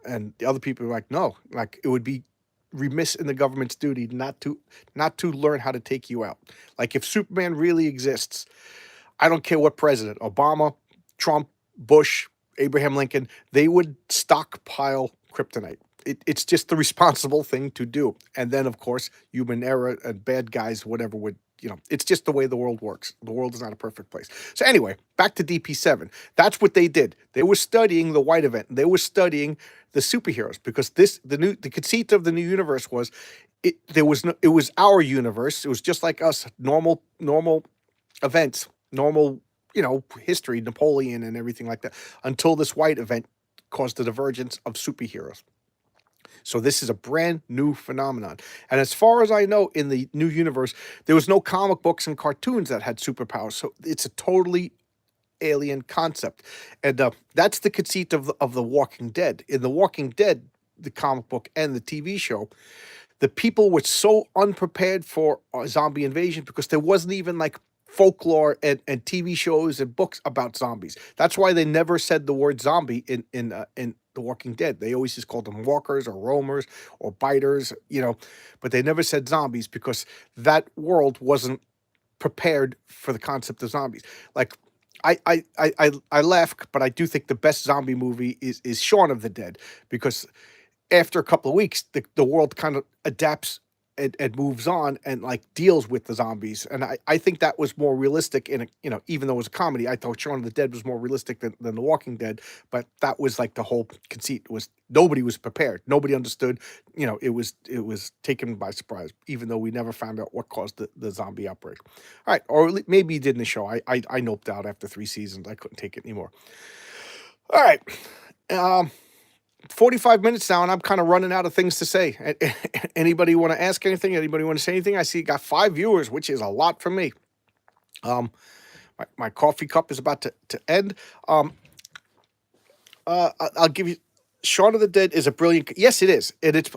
And the other people were like, no. Like, it would be remiss in the government's duty not to learn how to take you out. Like, if Superman really exists, I don't care what president, Obama, Trump, Bush, Abraham Lincoln, they would stockpile kryptonite. It's just the responsible thing to do. And then, of course, human error and bad guys, whatever would, it's just the way the world works. The world is not a perfect place. So anyway, back to DP7. That's what they did. They were studying the white event. They were studying the superheroes, because the conceit of the new universe was it was our universe. It was just like us, normal events, normal, history, Napoleon and everything like that, until this white event caused the divergence of superheroes. So this is a brand new phenomenon. And as far as I know, in the new universe, there was no comic books and cartoons that had superpowers. So it's a totally alien concept. And that's the conceit of The Walking Dead. In The Walking Dead, the comic book and the TV show, the people were so unprepared for a zombie invasion because there wasn't even like folklore and TV shows and books about zombies. That's why they never said the word zombie in The Walking Dead. They always just called them walkers or roamers or biters, but they never said zombies because that world wasn't prepared for the concept of zombies. Like I laugh, but I do think the best zombie movie is Shaun of the Dead because after a couple of weeks, the world kind of adapts and moves on and like deals with the zombies. And I think that was more realistic in a, even though it was a comedy, I thought Shaun of the Dead was more realistic than The Walking Dead. But that was like the whole conceit was nobody was prepared. Nobody understood, it was taken by surprise, even though we never found out what caused the zombie outbreak. All right. Or maybe he did in the show. I noped out after 3 seasons. I couldn't take it anymore. All right. Um, 45 minutes now, and I'm kind of running out of things to say. Anybody want to ask anything? Anybody want to say anything? I see you got 5 viewers, which is a lot for me. My coffee cup is about to end. I'll give you. Shaun of the Dead is a brilliant. Yes, it is, and it's.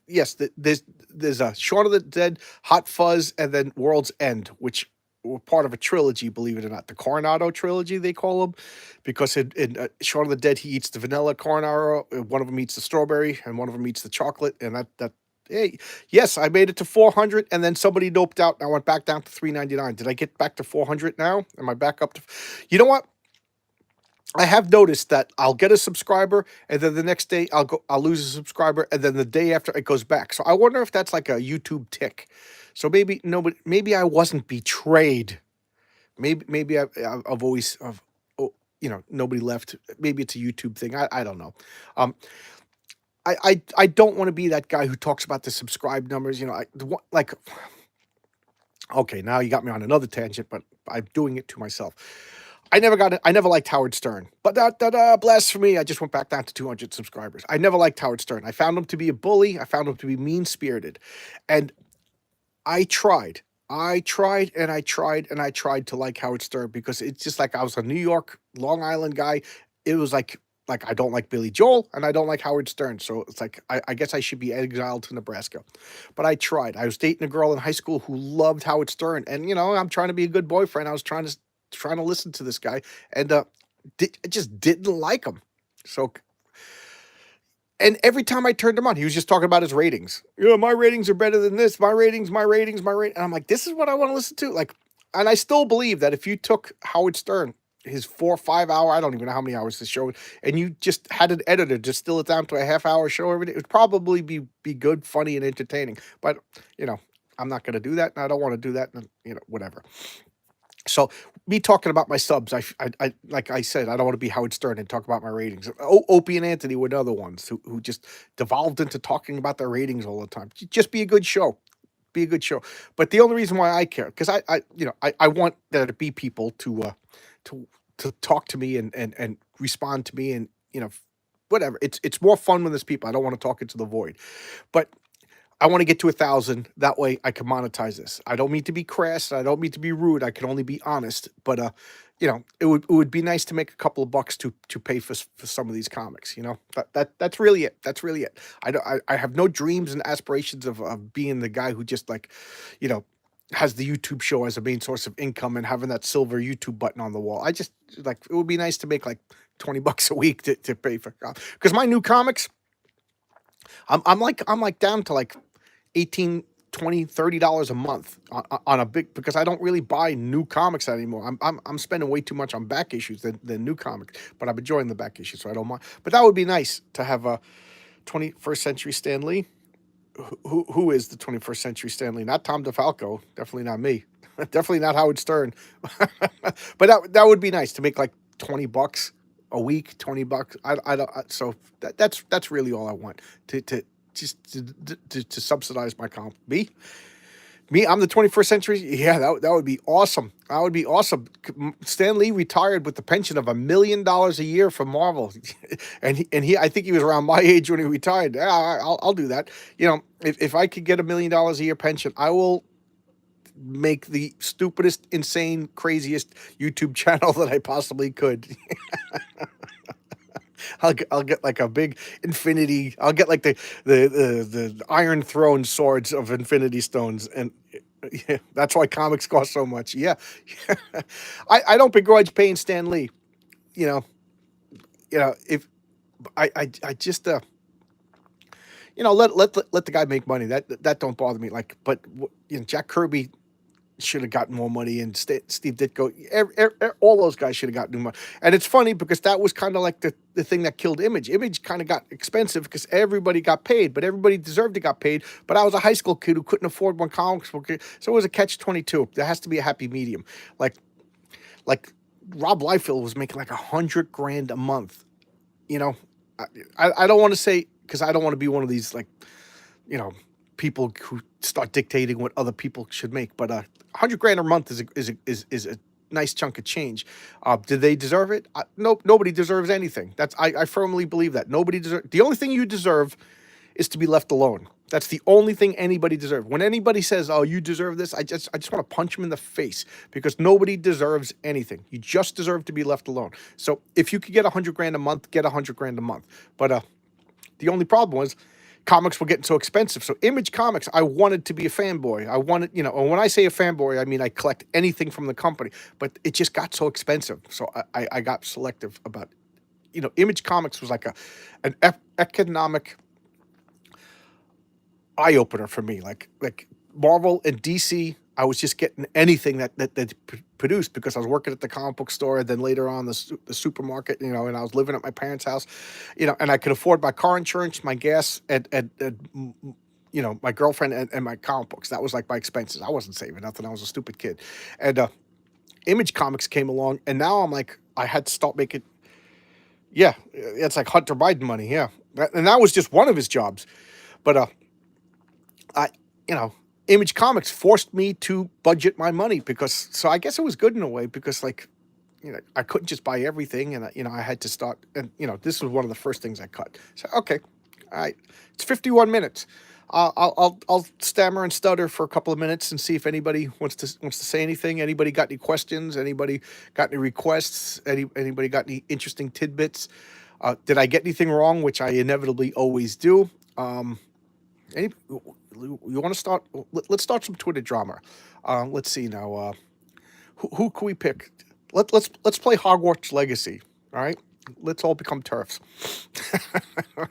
Yes. There's a Shaun of the Dead, Hot Fuzz, and then World's End, which were part of a trilogy. Believe it or not, the Coronado trilogy they call them, because in Shaun of the Dead he eats the vanilla Coronado, one of them eats the strawberry, and one of them eats the chocolate, and that. Hey, yes, I made it to 400, and then somebody doped out, and I went back down to 399. Did I get back to 400 now? Am I back up to? You know what? I have noticed that I'll get a subscriber, and then the next day I'll lose a subscriber, and then the day after it goes back. So I wonder if that's like a YouTube tick. So maybe nobody, maybe I wasn't betrayed. Maybe I've always, nobody left. Maybe it's a YouTube thing. I don't know. Um, I don't want to be that guy who talks about the subscribe numbers. Like, okay, now you got me on another tangent, but I'm doing it to myself. I never liked Howard Stern, but blasphemy. I just went back down to 200 subscribers. I never liked Howard Stern. I found him to be a bully. I found him to be mean spirited, and I tried. I tried and I tried and I tried to like Howard Stern because it's just like I was a New York, Long Island guy. It was like I don't like Billy Joel and I don't like Howard Stern. So it's like I guess I should be exiled to Nebraska. But I tried. I was dating a girl in high school who loved Howard Stern, and I'm trying to be a good boyfriend. I was trying to listen to this guy, and I just didn't like him. So, and every time I turned him on, he was just talking about his ratings. My ratings are better than this. My ratings, my ratings, my rate. And I'm like, this is what I want to listen to. Like, and I still believe that if you took Howard Stern, his 4 or 5 hour, I don't even know how many hours this show, and you just had an editor distill it down to a half-hour show every day, it would probably be good, funny, and entertaining. But I'm not going to do that, and I don't want to do that, and whatever. So me talking about my subs, I like I said, I don't want to be Howard Stern and talk about my ratings. Opie and Anthony were the other ones who just devolved into talking about their ratings all the time. Just be a good show. Be a good show. But the only reason why I care, because I want there to be people to talk to me and respond to me and whatever. It's more fun when there's people. I don't want to talk into the void. But I want to get to 1,000. That way I can monetize this. I don't mean to be crass. I don't mean to be rude. I can only be honest. But it would be nice to make a couple of bucks to pay for some of these comics. That's really it. That's really it. I have no dreams and aspirations of being the guy who just has the YouTube show as a main source of income and having that silver YouTube button on the wall. I just like it would be nice to make like $20 a week to pay for because my new comics. I'm like down to like 18, 20, $30 a month on a big, because I don't really buy new comics anymore. I'm spending way too much on back issues than new comics, but I'm enjoying the back issues, so I don't mind. But that would be nice to have a 21st Century Stan Lee. Who is the 21st Century Stan Lee? Not Tom DeFalco, definitely not me, definitely not Howard Stern. But that would be nice to make like $20 a week, $20. I don't. So that's really all I want to subsidize my comp. Me, I'm the 21st century. Yeah, that would be awesome. That would be awesome. Stan Lee retired with the pension of $1 million a year from Marvel, and he I think he was around my age when he retired. Yeah, I'll do that. If I could get $1 million a year pension, I will make the stupidest, insane, craziest YouTube channel that I possibly could. I'll get like a big infinity. I'll get like the Iron Throne swords of Infinity Stones, and Yeah, that's why comics cost so much. Yeah. I don't begrudge paying Stan Lee. You know, if I just let the guy make money. That don't bother me. Like, but Jack Kirby should have gotten more money, and Steve Ditko, all those guys should have gotten more money. And it's funny because that was kind of like the thing that killed Image. Image kind of got expensive because everybody got paid, but everybody deserved to got paid. But I was a high school kid who couldn't afford one comics book, so it was a catch-22. There has to be a happy medium. Like like Rob Liefeld was making like 100 grand a month. You know, I I don't want to say because I don't want to be one of these like you know, people who start dictating what other people should make. But 100 grand a month is a nice chunk of change. Did they deserve it? Nope. Nobody deserves anything. I firmly believe that nobody deserves. The only thing you deserve is to be left alone. That's the only thing anybody deserves. When anybody says, "Oh, you deserve this," I just want to punch them in the face because nobody deserves anything. You just deserve to be left alone. So if you could get 100 grand a month, get 100 grand a month. But the only problem was comics were getting so expensive. So Image Comics, I wanted to be a fanboy. I wanted, and when I say a fanboy, I mean I collect anything from the company. But it just got so expensive. So I got selective about, Image Comics was like an economic eye opener for me. Like Marvel and DC, I was just getting anything that produced because I was working at the comic book store, and then later on the supermarket, and I was living at my parents' house, and I could afford my car insurance, my gas, and my girlfriend and my comic books. That was like my expenses. I wasn't saving nothing. I was a stupid kid, and Image Comics came along, and now I'm like, I had to start making. Yeah, it's like Hunter Biden money. Yeah, and that was just one of his jobs, but I, you know, Image Comics forced me to budget my money because, so I guess it was good in a way because, like, I couldn't just buy everything, and I had to start, and this was one of the first things I cut. So okay, all right, it's 51 minutes. I'll stammer and stutter for a couple of minutes and see if anybody wants to say anything. Anybody got any questions? Anybody got any requests? Anybody got any interesting tidbits? Did I get anything wrong, which I inevitably always do? Any, you want to start? Let's start some Twitter drama. Let's see now. Who can we pick? Let's play Hogwarts Legacy. All right. Let's all become turfs.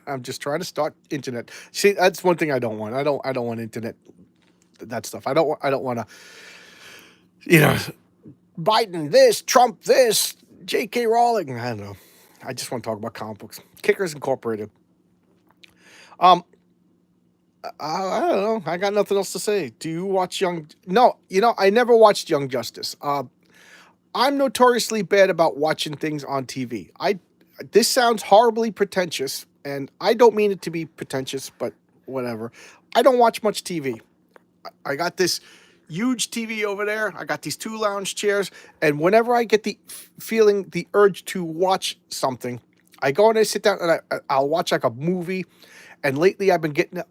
I'm just trying to start internet. See, that's one thing I don't want. I don't want internet. That stuff. I don't want to. You know, Biden this, Trump this, J.K. Rowling. I don't know. I just want to talk about comic books. Kickers Incorporated. Um, I don't know. I got nothing else to say. Do you watch Young? No, I never watched Young Justice. I'm notoriously bad about watching things on TV. This sounds horribly pretentious, and I don't mean it to be pretentious, but whatever. I don't watch much TV. I got this huge TV over there. I got these two lounge chairs, and whenever I get the urge to watch something, I go and I sit down and I'll watch like a movie. And lately, I've been getting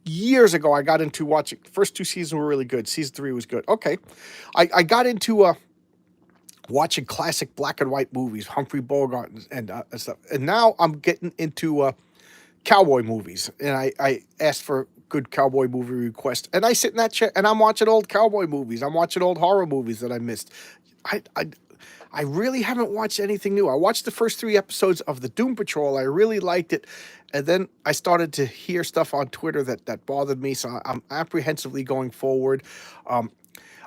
years ago, I got into watching. First two seasons were really good. Season three was good. Okay, I got into watching classic black and white movies, Humphrey Bogart and stuff. And now I'm getting into cowboy movies, and I asked for good cowboy movie requests, and I sit in that chair and I'm watching old cowboy movies. I'm watching old horror movies that I missed. I I, I really haven't watched anything new. I watched the first three episodes of the Doom Patrol. I really liked it, and then I started to hear stuff on Twitter that bothered me. So I'm apprehensively going forward. Um,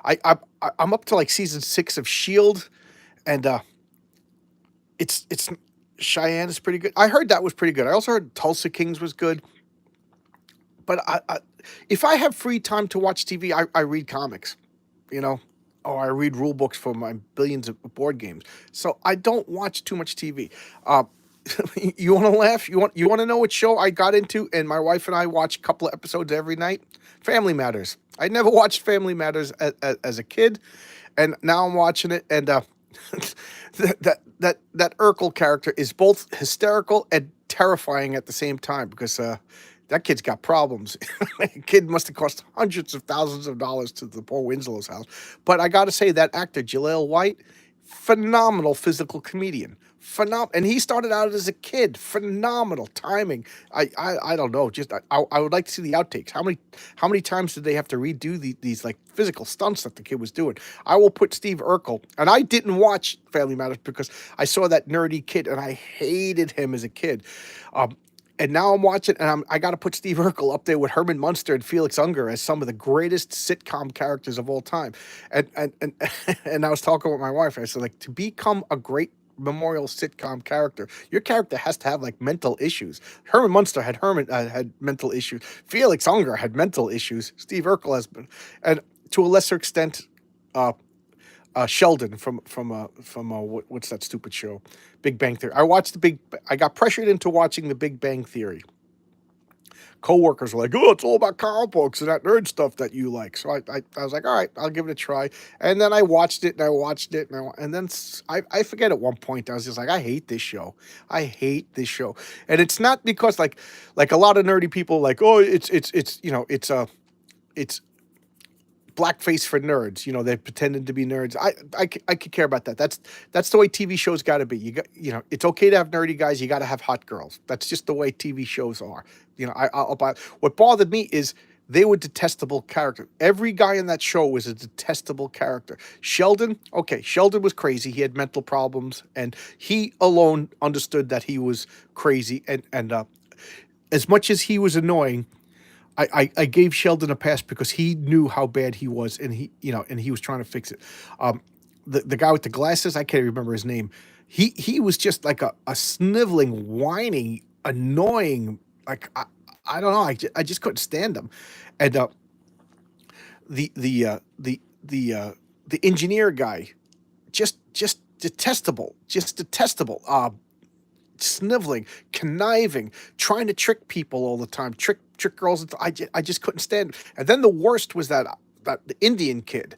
I'm up to like season 6 of Shield, and it's Cheyenne is pretty good. I heard that was pretty good. I also heard Tulsa Kings was good. But if I have free time to watch TV, I read comics, you know, or I read rule books for my billions of board games. So I don't watch too much TV. Uh, you want to laugh? You want to know what show I got into? And my wife and I watch a couple of episodes every night. Family Matters. I never watched Family Matters as a kid, and now I'm watching it. And that Urkel character is both hysterical and terrifying at the same time because that kid's got problems. Kid must have cost hundreds of thousands of dollars to the poor Winslow's house. But I got to say, that actor, Jaleel White, phenomenal physical comedian. Phenomenal, and he started out as a kid. Phenomenal timing. I don't know. Just I would like to see the outtakes. How many times did they have to redo these like physical stunts that the kid was doing? I will put Steve Urkel, and I didn't watch Family Matters because I saw that nerdy kid, and I hated him as a kid. And now I'm watching, and I got to put Steve Urkel up there with Herman Munster and Felix Unger as some of the greatest sitcom characters of all time. And and I was talking with my wife. I said, like, to become a great memorial sitcom character, your character has to have like mental issues. Herman Munster had mental issues. Felix Unger had mental issues. Steve Urkel has been, and to a lesser extent, uh, Sheldon from what's that stupid show, Big Bang Theory. I got pressured into watching the Big Bang Theory. Coworkers were like, "Oh, it's all about comic books and that nerd stuff that you like." So I was like, "All right, I'll give it a try." And then I watched it and I watched it and then I forget at one point I was just like, "I hate this show. I hate this show." And it's not because like a lot of nerdy people like, "Oh, it's it's blackface for nerds." They're pretending to be nerds. I could care about that. That's the way TV shows got to be. It's okay to have nerdy guys. You got to have hot girls. That's just the way TV shows are. I'll buy. What bothered me is they were detestable characters. Every guy in that show was a detestable character. Sheldon, okay, Sheldon was crazy. He had mental problems, and he alone understood that he was crazy. And as much as he was annoying, I gave Sheldon a pass because he knew how bad he was, and he was trying to fix it. The guy with the glasses, I can't remember his name. He was just like a sniveling, whining, annoying. Like I don't know. I just couldn't stand him. And the engineer guy, just detestable, sniveling, conniving, trying to trick people all the time, trick girls. I just couldn't stand it. And then the worst was that the Indian kid.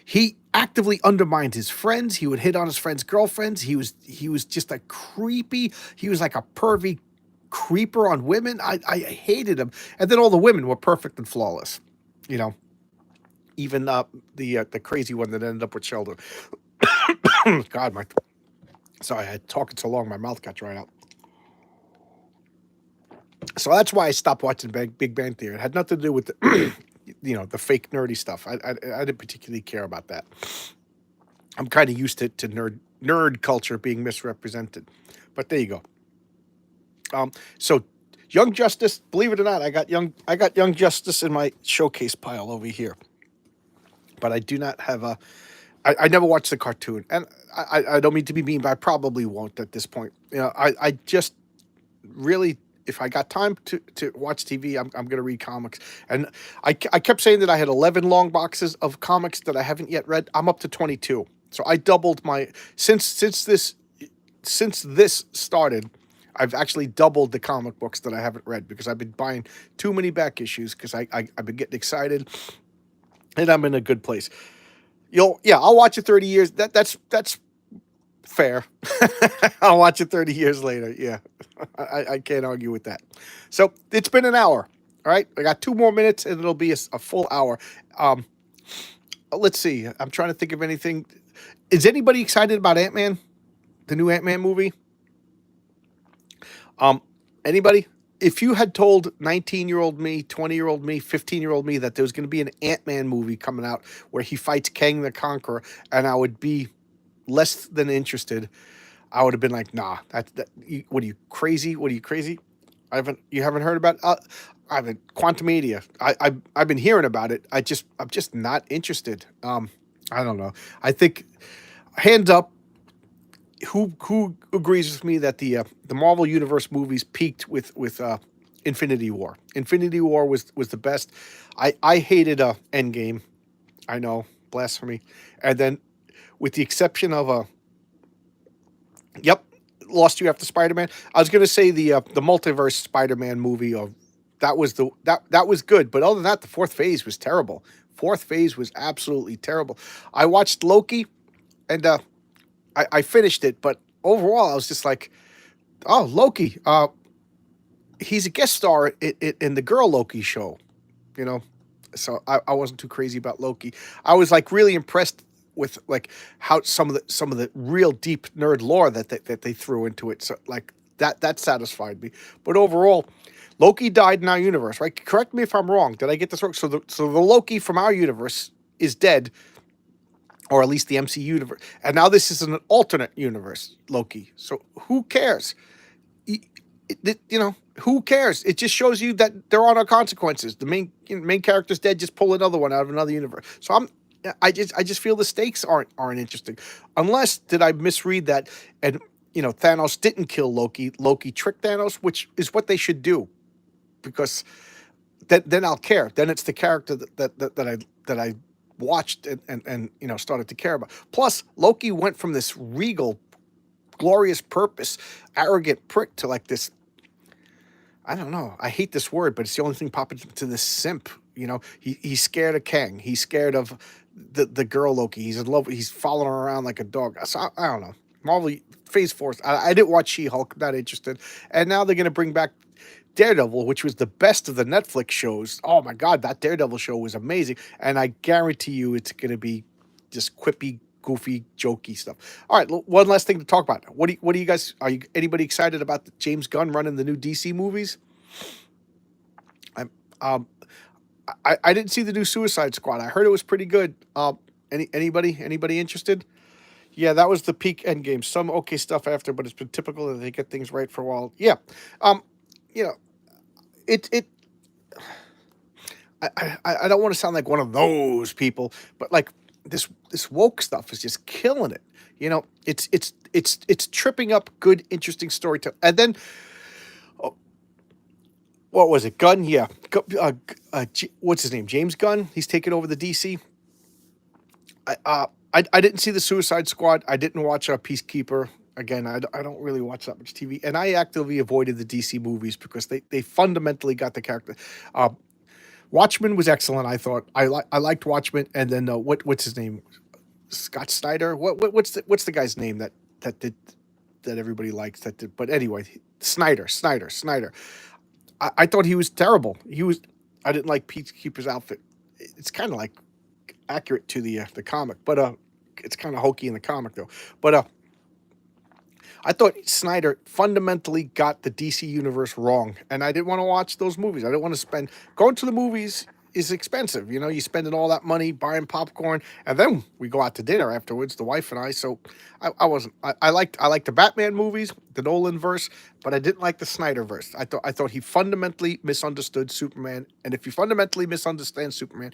He actively undermined his friends. He would hit on his friends' girlfriends. He was just a creepy. He was like a pervy creeper on women. I hated him. And then all the women were perfect and flawless. You know, even the crazy one that ended up with Sheldon. God, sorry, I had talking so long, my mouth got dried out. So that's why I stopped watching Big Bang Theory. It had nothing to do with the, the fake nerdy stuff. I didn't particularly care about that. I'm kind of used to nerd culture being misrepresented. But there you go. So Young Justice, believe it or not, I got Young Justice in my showcase pile over here. But I do not have a. I never watched the cartoon, and I don't mean to be mean, but I probably won't at this point. I just really, if I got time to watch TV, I'm going to read comics. And I kept saying that I had 11 long boxes of comics that I haven't yet read. I'm up to 22. So I doubled my since this started. I've actually doubled the comic books that I haven't read because I've been buying too many back issues because I've been getting excited and I'm in a good place. I'll watch it 30 years. That's fair. I'll watch it 30 years later. Yeah. I can't argue with that. So it's been an hour. All right. I got 2 more minutes and it'll be a full hour. Um, let's see. I'm trying to think of anything. Is anybody excited about Ant-Man? The new Ant-Man movie? Um, Anybody? If you had told 19-year-old me, 20-year-old me, 15-year-old me that there was going to be an Ant-Man movie coming out where he fights Kang the Conqueror, and I would be less than interested, I would have been like, nah, what are you crazy? What are you crazy? You haven't heard about I haven't Quantum Media. I've been hearing about it. I'm just not interested. I don't know. I think hands up, who agrees with me that the Marvel Universe movies peaked with Infinity War. Infinity War was the best. I hated Endgame. I know, blasphemy. And then with the exception of yep, lost you after Spider-Man. I was gonna say the multiverse Spider-Man movie of that was good, but other than that, the fourth phase was terrible. Fourth phase was absolutely terrible. I watched Loki, and I finished it, but overall, I was just like, oh, Loki. He's a guest star in the Girl Loki show, you know. So I wasn't too crazy about Loki. I was like really impressed with like how some of the real deep nerd lore that they threw into it. So like that satisfied me. But overall, Loki died in our universe, right? Correct me if I'm wrong. Did I get this wrong? So the Loki from our universe is dead, or at least the MCU universe. And now this is an alternate universe Loki. So who cares? Y- who cares? It just shows you that there are no consequences. The main character's dead. Just pull another one out of another universe. So I just feel the stakes aren't interesting, unless did I misread that? And Thanos didn't kill Loki. Loki tricked Thanos, which is what they should do, because then I'll care. Then it's the character that I watched and started to care about. Plus, Loki went from this regal, glorious purpose, arrogant prick to like this. I don't know. I hate this word, but it's the only thing popping to this simp. He's scared of Kang. He's scared of the girl Loki. He's in love. He's following her around like a dog. So I don't know. Marvel Phase Four. I didn't watch She-Hulk. Not interested. And now they're gonna bring back Daredevil, which was the best of the Netflix shows. Oh my God, that Daredevil show was amazing. And I guarantee you, it's gonna be just quippy, goofy, jokey stuff. All right, one last thing to talk about. What do you guys? Are you anybody excited about James Gunn running the new DC movies? I'm um I didn't see the new Suicide Squad. I heard it was pretty good. Anybody interested? Yeah, that was the peak Endgame. Some okay stuff after, but it's been typical that they get things right for a while. Yeah, um, you know, it. I don't want to sound like one of those people, but like this woke stuff is just killing it. It's tripping up good, interesting storytelling. And then what was it? Gunn, yeah. What's his name? James Gunn. He's taking over the DC. I didn't see the Suicide Squad. I didn't watch Peacekeeper. Again, I don't really watch that much TV, and I actively avoided the DC movies because they fundamentally got the character. Uh, Watchmen was excellent. I thought I liked Watchmen, and then what's his name? Scott Snyder. What's the guy's name that did that everybody likes that did? But anyway, Snyder. I thought he was terrible. I didn't like Peacekeeper's outfit. It's kind of like accurate to the comic, but it's kind of hokey in the comic though. But I thought Snyder fundamentally got the DC universe wrong, and I didn't want to watch those movies. I didn't want to spend going to the movies is expensive. You spending all that money buying popcorn, and then we go out to dinner afterwards, the wife and I. So I wasn't. I liked the Batman movies, the Nolan verse, but I didn't like the Snyder verse. I thought he fundamentally misunderstood Superman, and if you fundamentally misunderstand Superman,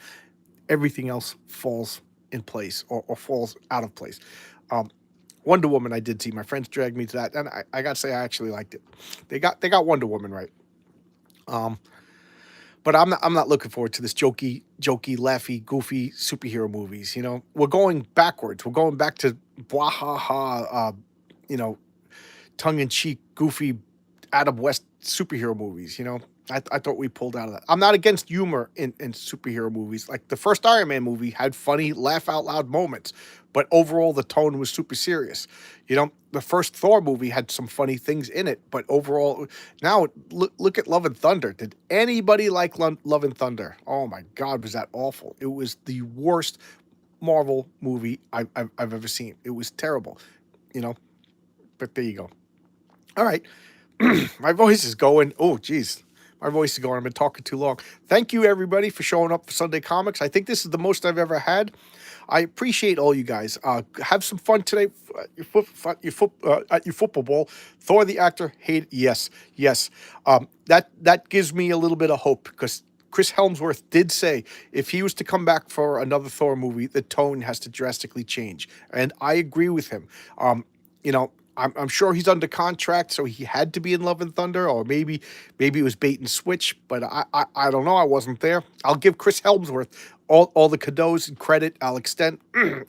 everything else falls in place or falls out of place. Um, Wonder Woman, I did see. My friends dragged me to that, and I got to say, I actually liked it. They got Wonder Woman right. Um, but I'm not looking forward to this laughy, goofy superhero movies. We're going backwards. We're going back to blah ha ha. You know, tongue in cheek, goofy Adam West superhero movies. I thought we pulled out of that. I'm not against humor in superhero movies. Like the first Iron Man movie had funny, laugh out loud moments, but overall the tone was super serious. The first Thor movie had some funny things in it, but overall, now look at Love and Thunder. Did anybody like Love and Thunder? Oh my God, was that awful? It was the worst Marvel movie I've ever seen. It was terrible, you know. But there you go. All right. My voice is going. Oh, geez. My voice is going. I've been talking too long. Thank you, everybody, for showing up for Sunday Comics. I think this is the most I've ever had. I appreciate all you guys. Have some fun today at your football ball. Thor the actor, hate yes. That gives me a little bit of hope because Chris Helmsworth did say if he was to come back for another Thor movie, the tone has to drastically change, and I agree with him. You know, I'm sure he's under contract, so he had to be in Love and Thunder, or maybe it was bait and switch, but I don't know. I wasn't there. I'll give Chris Helmsworth all the kudos and credit. I'll extend.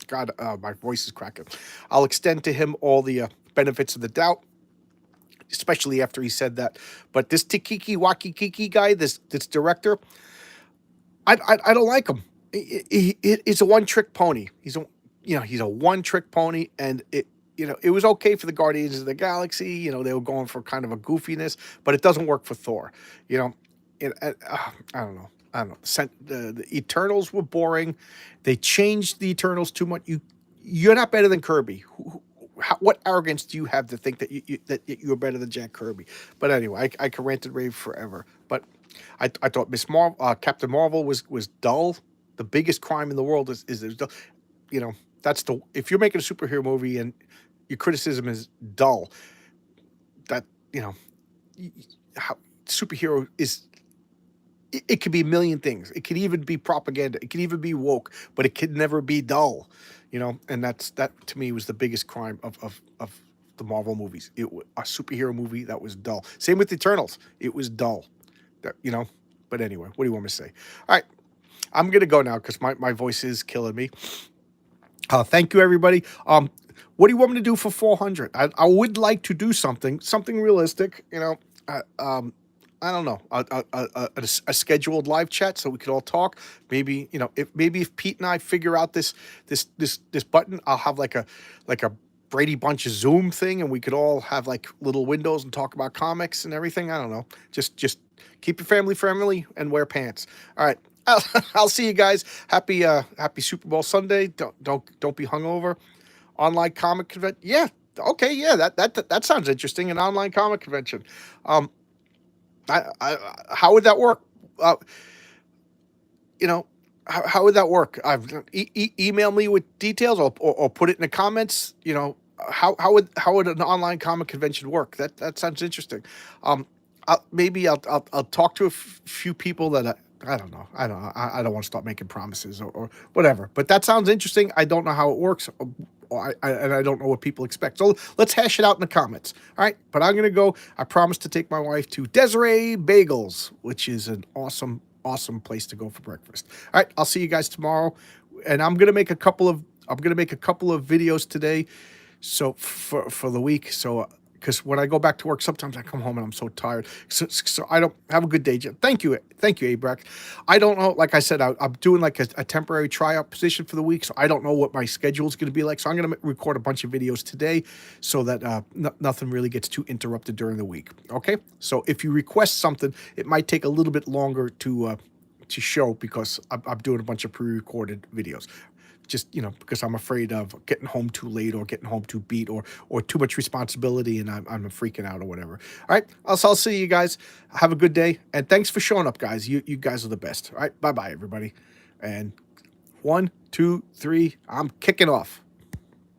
God, my voice is cracking. I'll extend to him all the benefits of the doubt, especially after he said that. But this Tikiki Wakikiki guy, this director, I don't like him. He's a one trick pony. He's a one trick pony, and it was okay for the Guardians of the Galaxy. They were going for kind of a goofiness, but it doesn't work for Thor. I don't know. I don't know. The Eternals were boring. They changed the Eternals too much. You're not better than Kirby. What arrogance do you have to think that that you're better than Jack Kirby? But anyway, I can rant and rave forever. But I thought Captain Marvel was dull. The biggest crime in the world is dull. You know, that's the if you're making a superhero movie and your criticism is dull, that how superhero is. It could be a million things. It could even be propaganda. It could even be woke, but it could never be dull. And that to me was the biggest crime of the Marvel movies. A superhero movie that was dull. Same with Eternals. It was dull. But anyway, what do you want me to say? All right, I'm gonna go now because my voice is killing me. Thank you, everybody. What do you want me to do for 400? I would like to do something realistic. I don't know, a scheduled live chat so we could all talk. Maybe if Pete and I figure out this button, I'll have like a Brady Bunch Zoom thing, and we could all have like little windows and talk about comics and everything. I don't know. Just keep your family friendly and wear pants. All right. I'll see you guys. Happy Super Bowl Sunday. Don't be hungover. Online comic convention. Yeah. Okay. Yeah. That sounds interesting. An online comic convention. How would that work? Uh, how would that work? Email me with details or put it in the comments. How would an online comic convention work? That sounds interesting. Maybe I'll talk to a few people that I don't know. I don't want to start making promises or whatever. But that sounds interesting. I don't know how it works. And I don't know what people expect. So let's hash it out in the comments. All right. But I'm going to go. I promise to take my wife to Desiree Bagels, which is an awesome place to go for breakfast. All right. I'll see you guys tomorrow. And I'm going to make a couple of videos today. So for the week. So, because when I go back to work, sometimes I come home and I'm so tired. So I don't have a good day, Jim. Thank you, Abrax. I don't know. Like I said, I'm doing like a temporary tryout position for the week, so I don't know what my schedule is going to be like. So I'm going to record a bunch of videos today, so that nothing really gets too interrupted during the week. Okay. So if you request something, it might take a little bit longer to show because I'm doing a bunch of pre-recorded videos. Just because I'm afraid of getting home too late or getting home too beat or too much responsibility and I'm freaking out or whatever. All right, I'll see you guys. Have a good day and thanks for showing up, guys. You guys are the best. All right, bye everybody. And 1, 2, 3, I'm kicking off.